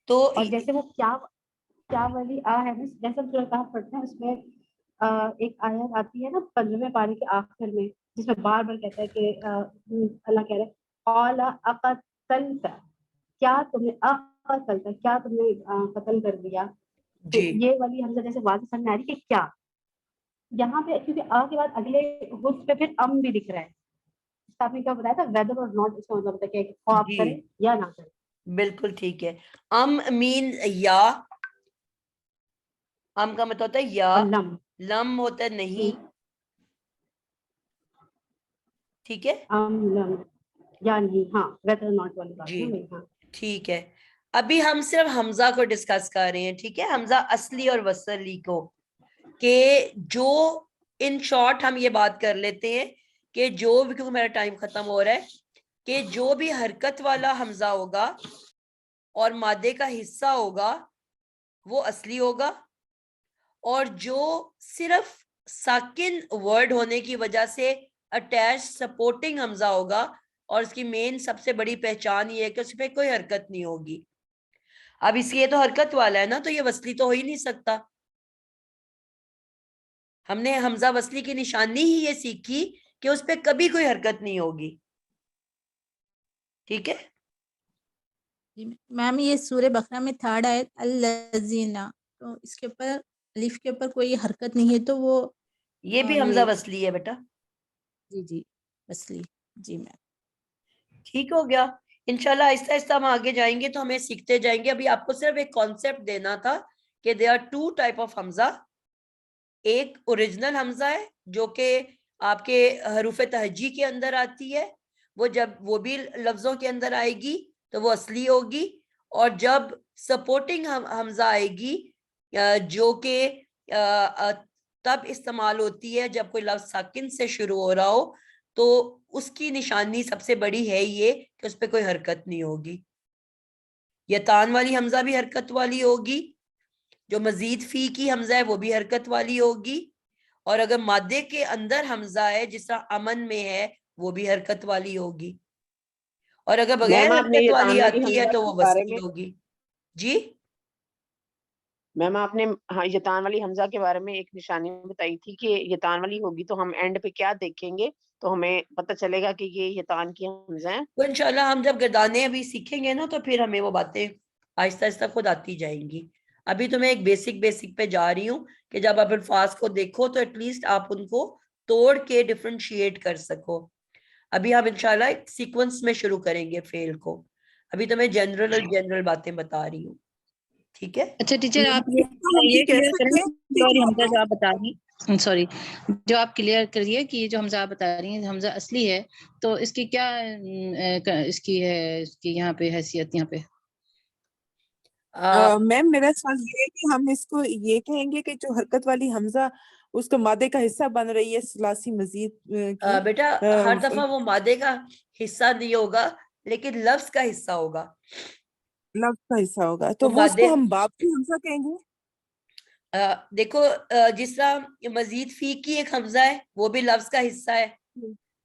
تو اور جیسے وہ کیا والی آ ہے، جیسے ہم سورۃ کہف پڑھتے ہیں اس میں ایک آیت آتی ہے نا 15ویں پارے کے آخر میں، جس میں بار بار کہتا ہے کہ اللہ کہہ رہے قال اقتلت، کیا تم نے اقتلت، کیا تم نے قتل کر دیا. تو یہ والی حمزہ جیسے واضح سمجھ میں آ رہی کہ کیا یہاں پہ، کیونکہ آ کے بعد اگلے حرف پہ پھر ام بھی دکھ رہا ہے. آپ نے کیا بتایا تھا ویدر اور ناٹ، اس کا مطلب ہے کہ آپ کریں یا نہ کریں. بالکل ٹھیک ہے. ام مین یا، ام کا مطلب ہوتا ہے یا، لم ہوتا ہے نہیں. ٹھیک ہے یا نہیں، ہاں ویدر ناٹ والی بات ہے. ہاں ٹھیک ہے. ابھی ہم صرف حمزہ کو ڈسکس کر رہے ہیں، ٹھیک ہے، حمزہ اصلی اور وصلی کو، کہ جو ان شارٹ ہم یہ بات کر لیتے ہیں کہ جو بھی، کیونکہ میرا ٹائم ختم ہو رہا ہے، کہ جو بھی حرکت والا حمزہ ہوگا اور مادے کا حصہ ہوگا وہ اصلی ہوگا، اور جو صرف ساکن ورڈ ہونے کی وجہ سے اٹیچ سپورٹنگ حمزہ ہوگا، اور اس کی مین سب سے بڑی پہچان یہ ہے کہ اس پہ کوئی حرکت نہیں ہوگی. اب اس کی یہ تو حرکت والا ہے نا، تو یہ وصلی تو ہو ہی نہیں سکتا. ہم نے حمزہ وصلی کی نشانی ہی یہ سیکھی کہ اس پہ کبھی کوئی حرکت نہیں ہوگی. ٹھیک ہے میم یہ سورہ بقرہ میں 3rd آیت الذین، تو اس کے اوپر الف کے اوپر کوئی حرکت نہیں ہے، تو وہ یہ بھی حمزہ وصلی ہے بیٹا. جی جی وصلی. جی میم ٹھیک ہو گیا. انشاءاللہ آہستہ آہستہ ہم آگے جائیں گے تو ہمیں سیکھتے جائیں گے. ابھی آپ کو صرف ایک کانسیپٹ دینا تھا کہ there are 2 type of حمزہ. ایک اوریجنل حمزہ ہے جو کہ آپ کے حروف تہجی کے اندر آتی ہے، وہ جب وہ بھی لفظوں کے اندر آئے گی تو وہ اصلی ہوگی، اور جب سپورٹنگ حمزہ آئے گی جو کہ تب استعمال ہوتی ہے جب کوئی لفظ ساکن سے شروع ہو رہا ہو، تو اس کی نشانی سب سے بڑی ہے یہ کہ اس پہ کوئی حرکت نہیں ہوگی. یتان والی حمزہ بھی حرکت والی ہوگی، جو مزید فی کی حمزہ ہے وہ بھی حرکت والی ہوگی، اور اگر مادے کے اندر حمزہ ہے جس طرح امن میں ہے وہ بھی حرکت والی ہوگی، اور اگر بغیر میم آپ نے حرکت یتان والی والی آتی ہے حمزہ تو کے وہ بارے وصلی میں ہوگی. جی میم آپ نے ہاں یتان والی حمزہ کے بارے میں ایک نشانی بتائی تھی کہ یتان والی ہوگی، تو ہم اینڈ پہ کیا دیکھیں گے تو ہمیں پتہ چلے گا کہ یہ یتان کی حمزہ ہیں؟ تو انشاءاللہ ہم جب گردانے ابھی سیکھیں گے نا تو پھر ہمیں وہ باتیں آہستہ آہستہ خود آتی جائیں گی. ابھی تو میں ایک بیسک پہ جا رہی ہوں کہ جب آپ الفاظ کو دیکھو تو ایٹ لیسٹ آپ ان کو توڑ کے ڈفرینشیٹ کر سکو. ابھی ہم انشاءاللہ ایک سیکوینس میں شروع کریں گے فعل کو. ابھی تو میں جنرل باتیں بتا رہی ہوں. ٹھیک ہے. اچھا ٹیچر آپ یہ کلیئر کریں اور حمزہ جو آپ بتا رہی ہیں، سوری جو آپ کلیئر کریے کہ یہ جو حمزہ آپ بتا رہی ہیں حمزہ اصلی ہے، تو اس کی کیا اس کی یہاں پہ حیثیت یہاں پہ؟ میم میرا سوال یہ ہے کہ ہم اس کو یہ کہیں گے کہ جو حرکت والی حمزہ اس کو مادے کا حصہ بن رہی ہے ثلاثی مزید کی بیٹا ہر دفعہ وہ مادے کا حصہ نہیں ہوگا لیکن لفظ کا حصہ ہوگا. لفظ کا حصہ ہوگا تو وہ اس مادے کو ہم باب کی حمزہ کہیں گے. دیکھو جس طرح مزید فی کی ایک حمزہ ہے وہ بھی لفظ کا حصہ ہے،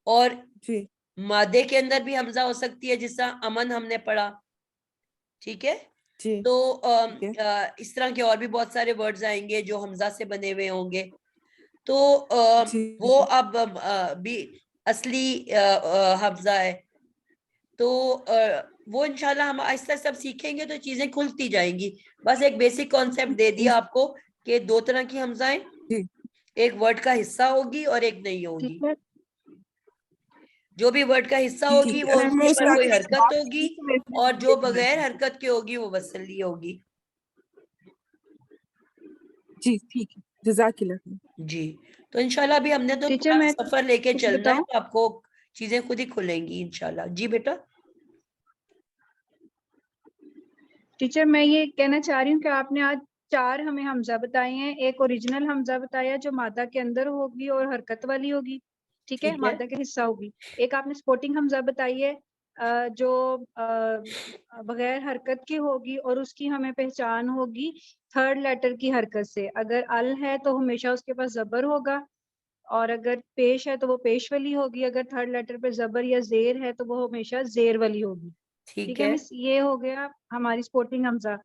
اور مادے کے اندر بھی حمزہ ہو سکتی ہے جس طرح امن ہم نے پڑھا. ٹھیک ہے. تو اس طرح کے اور بھی بہت سارے ورڈز آئیں گے جو حمزہ سے بنے ہوئے ہوں گے. تو وہ اب بھی اصلی حمزہ ہے، تو وہ انشاءاللہ ہم آہستہ آہستہ سیکھیں گے تو چیزیں کھلتی جائیں گی. بس ایک بیسک کانسیپٹ دے دیا آپ کو کہ دو طرح کی حمزہ ہیں، ایک ورڈ کا حصہ ہوگی اور ایک نہیں ہوگی. جو بھی ورڈ کا حصہ ہوگی وہ اس کے پر کوئی حرکت ہوگی، اور جو بغیر حرکت کے ہوگی وہ وصلی ہوگی. جی ٹھیک ہے، جزاک اللہ خیر. جی تو انشاءاللہ ابھی ہم نے تو پورا سفر لے کے چلنا ہے، تو آپ کو چیزیں خود ہی کھلیں گی انشاءاللہ. جی بیٹا. ٹیچر میں یہ کہنا چاہ رہی ہوں کہ آپ نے آج 4 ہمیں حمزہ بتائے ہیں. ایک اوریجنل حمزہ بتایا جو مادہ کے اندر ہوگی اور حرکت والی ہوگی، ٹھیک ہے، مادہ کے حصہ ہوگی. ایک آپ نے سپورٹنگ حمزہ بتائی ہے جو بغیر حرکت کی ہوگی اور اس کی ہمیں پہچان ہوگی تھرڈ لیٹر کی حرکت سے. اگر ال ہے تو ہمیشہ اس کے پاس زبر ہوگا، اور اگر پیش ہے تو وہ پیش والی ہوگی. اگر تھرڈ لیٹر پہ زبر یا زیر ہے تو وہ ہمیشہ زیر والی ہوگی. ٹھیک ہے مس، یہ ہو گیا ہماری سپورٹنگ حمزہ.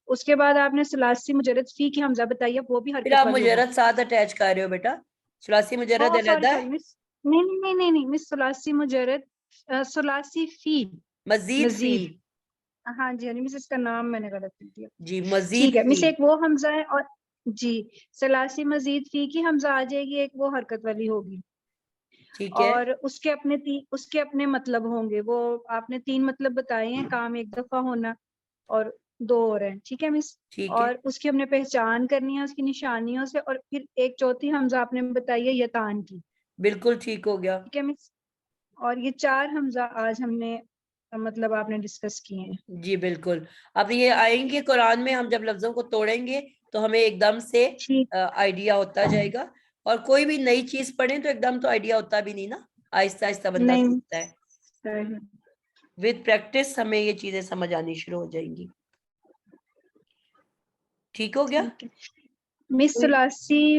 اس کے بعد آپ نے ثلاثی مجرد فی کی حمزہ بتائی ہے، وہ بھی پھر حرکت آپ والی ہوگی. مجرد ساتھ اٹیچ کر رہے ہو بیٹا، ثلاثی مجرد علیحدہ ہے. مس نہیں مس، ثلاثی مجرد ثلاثی فی مزید. ہاں جی مس، اس کا نام میں نے غلط لکھ دیا. جی مزید ٹھیک ہے مس، فی. ایک وہ حمزہ ہے، اور جی ثلاثی مزید فی کی حمزہ آ جائے گی، ایک وہ حرکت والی ہوگی. ٹھیک ہے. اور اس کے اپنے مطلب ہوں گے. وہ آپ نے 3 مطلب بتائے ہیں، کام ایک دفعہ ہونا اور 2 اور ہیں. ٹھیک ہے مس. اور اس کی ہم نے پہچان کرنی ہے اس کی نشانیوں سے. اور پھر ایک چوتھی حمزہ آپ نے بتائی ہے یتان کی. بالکل ٹھیک ہو گیا. ٹھیک ہے مس. اور یہ 4 حمزہ آج ہم نے مطلب آپ نے ڈسکس کیے ہیں. جی بالکل. اب یہ آئیں گے قرآن میں، ہم جب لفظوں کو توڑیں گے تو ہمیں ایک دم سے آئیڈیا ہوتا جائے گا، اور کوئی بھی نئی چیز پڑھیں تو ایک دم تو آئیڈیا ہوتا بھی نہیں نا، آہستہ آہستہ بندہ سیکھتا ہے. ود پریکٹس ہمیں یہ چیزیں سمجھ آنی شروع ہو جائیں گی. ٹھیک ہو گیا. مس ثلاثی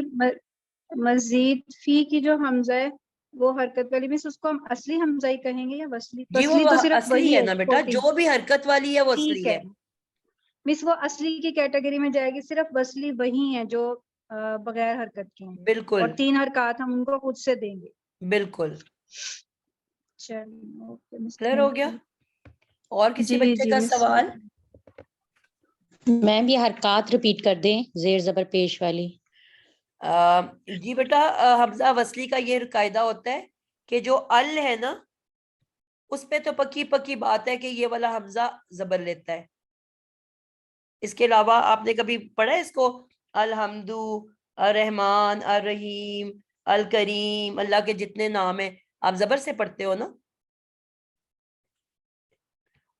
مزید فی کی جو حمزہ ہے وہ حرکت والی، مس اس کو ہم اصلی حمزہ ہی کہیں گے یا وصلی؟ جی وہ تو صرف اصلی وہی ہے نا بیٹا، سپورٹنگ. جو بھی حرکت والی ہے وہ ٹھیک اصلی ہے. مس وہ اصلی کی کیٹیگری میں جائے گی، صرف وصلی وہی ہیں جو بغیر حرکت کے ہیں. بالکل. اور 3 حرکات ہم ان کو خود سے دیں گے. بالکل. چلیے کلیئر ہو گیا. اور کسی بچے کا سوال؟ میم یہ حرکات ریپیٹ کر دیں، زیر زبر پیش والی. جی بیٹا حمزہ وصلی کا یہ قاعدہ ہوتا ہے کہ جو ال ہے نا اس پہ تو پکی بات ہے کہ یہ والا حمزہ زبر لیتا ہے. اس کے علاوہ آپ نے کبھی پڑھا ہے اس کو؟ الحمدو، الرحمن، الرحیم، الکریم، اللہ کے جتنے نام ہیں آپ زبر سے پڑھتے ہو نا.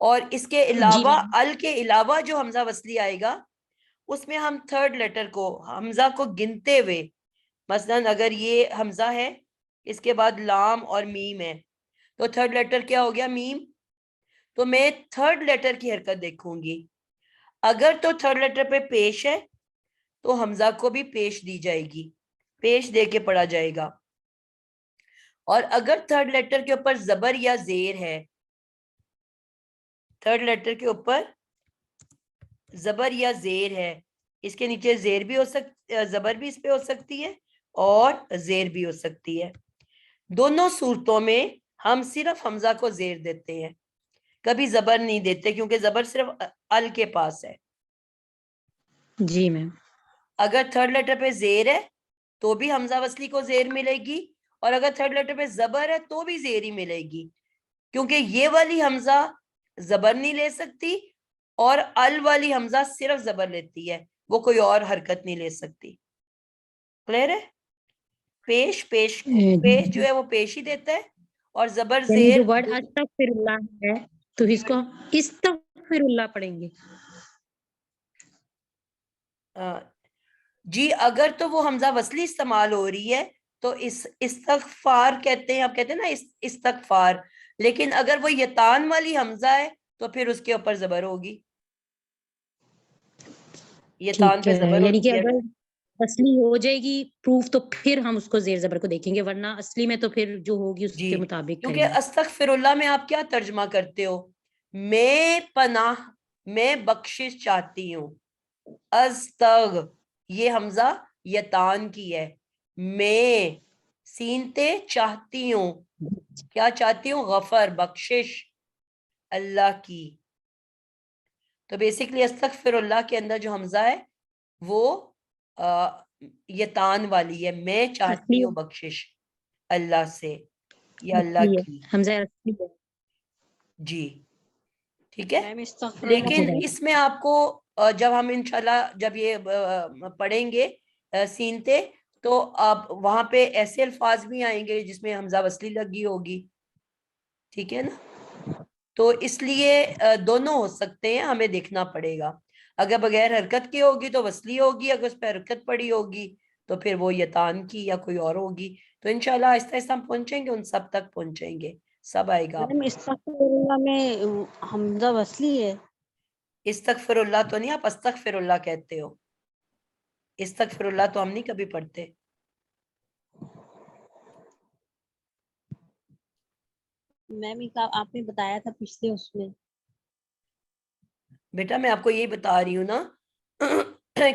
اور اس کے علاوہ ال کے علاوہ جو حمزہ وصلی آئے گا اس میں ہم تھرڈ لیٹر کو حمزہ کو گنتے ہوئے، مثلاً اگر یہ حمزہ ہے اس کے بعد لام اور میم ہے تو تھرڈ لیٹر کیا ہو گیا؟ میم. تو میں تھرڈ لیٹر کی حرکت دیکھوں گی. اگر تو تھرڈ لیٹر پہ پیش ہے تو حمزہ کو بھی پیش دی جائے گی، پیش دے کے پڑھا جائے گا. اور اگر تھرڈ لیٹر کے اوپر زبر یا زیر ہے، تھرڈ لیٹر کے اوپر زبر یا زیر ہے، اس کے نیچے زیر بھی ہو سکتی، زبر بھی اس پہ ہو سکتی ہے اور زیر بھی ہو سکتی ہے. دونوں صورتوں میں ہم صرف حمزہ کو زیر دیتے ہیں، کبھی زبر نہیں دیتے کیونکہ زبر صرف ال کے پاس ہے. جی میم. اگر تھرڈ لیٹر پہ زیر ہے تو بھی حمزہ وصلی کو زیر ملے گی، اور اگر تھرڈ لیٹر پہ زبر ہے تو بھی زیر ہی ملے گی، کیونکہ یہ والی حمزہ زبر نہیں لے سکتی اور ال والی حمزہ صرف زبر لیتی ہے، وہ کوئی اور حرکت نہیں لے سکتی. کلیئر ہے؟ پیش پیش پیش جو ہے وہ پیش ہی دیتا ہے، اور زبر یعنی زیر جو ورڈ استغفراللہ ہے تو اس کو استغفراللہ پڑھیں گے. جی اگر تو وہ حمزہ وصلی استعمال ہو رہی ہے تو استغفار کہتے ہیں، آپ کہتے ہیں نا استغفار، لیکن اگر وہ یتان والی حمزہ ہے تو پھر اس کے اوپر زبر ہوگی. یتان ٹھیک پہ ہے، زبر یعنی کہ ہوتی ہے. اگر اصلی ہو جائے گی پروف تو پھر ہم اس کو زیر زبر کو دیکھیں گے، ورنہ اصلی میں تو پھر جو ہوگی اس جی کے مطابق کریں کیونکہ گے. استغفر اللہ میں آپ کیا ترجمہ کرتے ہو؟ میں پناہ، میں بخشش چاہتی ہوں. استغ یہ حمزہ یتان کی ہے، میں سینتے چاہتی ہوں، کیا چاہتی ہوں؟ غفر، بخشش اللہ کی. تو بیسیکلی استغفر اللہ کے اندر جو حمزہ ہے وہ یتان والی ہے، میں چاہتی ہوں بخشش اللہ سے یا اللہ کی. حمزہ اصلی ہے. جی ٹھیک ہے. میم استغفر لیکن اللہ اس میں آپ کو جب ہم انشاءاللہ جب یہ پڑھیں گے سینتے تو آپ وہاں پہ ایسے الفاظ بھی آئیں گے جس میں حمزہ وصلی لگی ہوگی. ٹھیک ہے نا؟ تو اس لیے دونوں ہو سکتے ہیں، ہمیں دیکھنا پڑے گا. اگر بغیر حرکت کی ہوگی تو وصلی ہوگی، اگر اس پہ حرکت پڑی ہوگی تو پھر وہ یتان کی یا کوئی اور ہوگی. تو انشاءاللہ آہستہ آہستہ ہم پہنچیں گے، ان سب تک پہنچیں گے، سب آئے گا. میم استغفر اللہ میں حمزہ وصلی ہے. استغفر اللہ تو نہیں، آپ استغفر اللہ کہتے ہو. استغفر اللہ تو ہم نہیں کبھی پڑھتے. میم آپ نے بتایا تھا پچھلے اس میں. بیٹا میں آپ کو یہی بتا رہی ہوں نا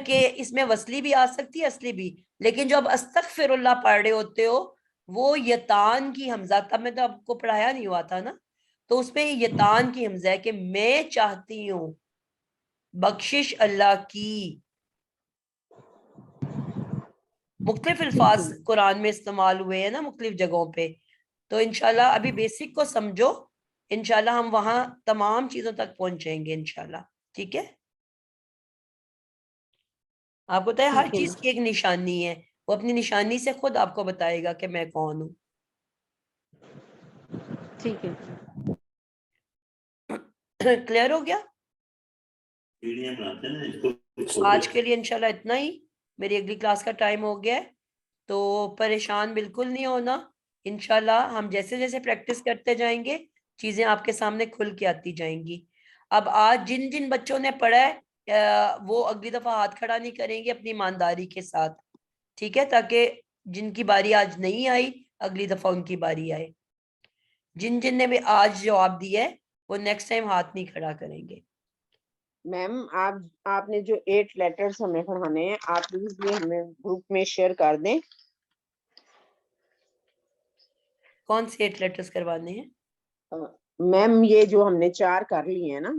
کہ اس میں وصلی بھی آ سکتی ہے، اصلی بھی، لیکن جو اب استغفر اللہ پڑھ رہے ہوتے ہو وہ یتان کی حمزہ، تب میں تو آپ کو پڑھایا نہیں ہوا تھا نا، تو اس میں یتان کی حمزہ ہے کہ میں چاہتی ہوں بخشش اللہ کی. مختلف الفاظ قرآن میں استعمال ہوئے ہیں نا مختلف جگہوں پہ. تو انشاءاللہ ابھی بیسک کو سمجھو، انشاءاللہ ہم وہاں تمام چیزوں تک پہنچیں گے انشاءاللہ. ٹھیک ہے؟ آپ کو بتائیں ہر چیز کی ایک نشانی ہے، وہ اپنی نشانی سے خود آپ کو بتائے گا کہ میں کون ہوں. ٹھیک ہے. کلیئر ہو گیا؟ آج کے لیے انشاءاللہ اتنا ہی. میری اگلی کلاس کا ٹائم ہو گیا ہے تو پریشان بالکل نہیں ہونا. انشاءاللہ ہم جیسے جیسے پریکٹس کرتے جائیں گے چیزیں آپ کے سامنے کھل کے آتی جائیں گی. اب آج جن جن بچوں نے پڑھا ہے وہ اگلی دفعہ ہاتھ کھڑا نہیں کریں گے اپنی ایمانداری کے ساتھ. ٹھیک ہے؟ تاکہ جن کی باری آج نہیں آئی اگلی دفعہ ان کی باری آئے. جن جن نے بھی آج جواب دیا ہے وہ نیکسٹ ٹائم ہاتھ نہیں کھڑا کریں گے. میم آپ نے جو 8 لیٹرز ہمیں پڑھانے ہیں آپ پلیز یہ ہمیں گروپ میں شیئر کر دیں. کون سے 8 لیٹرز کروانے ہیں؟ میم یہ جو ہم نے 4 کر لی ہیں نا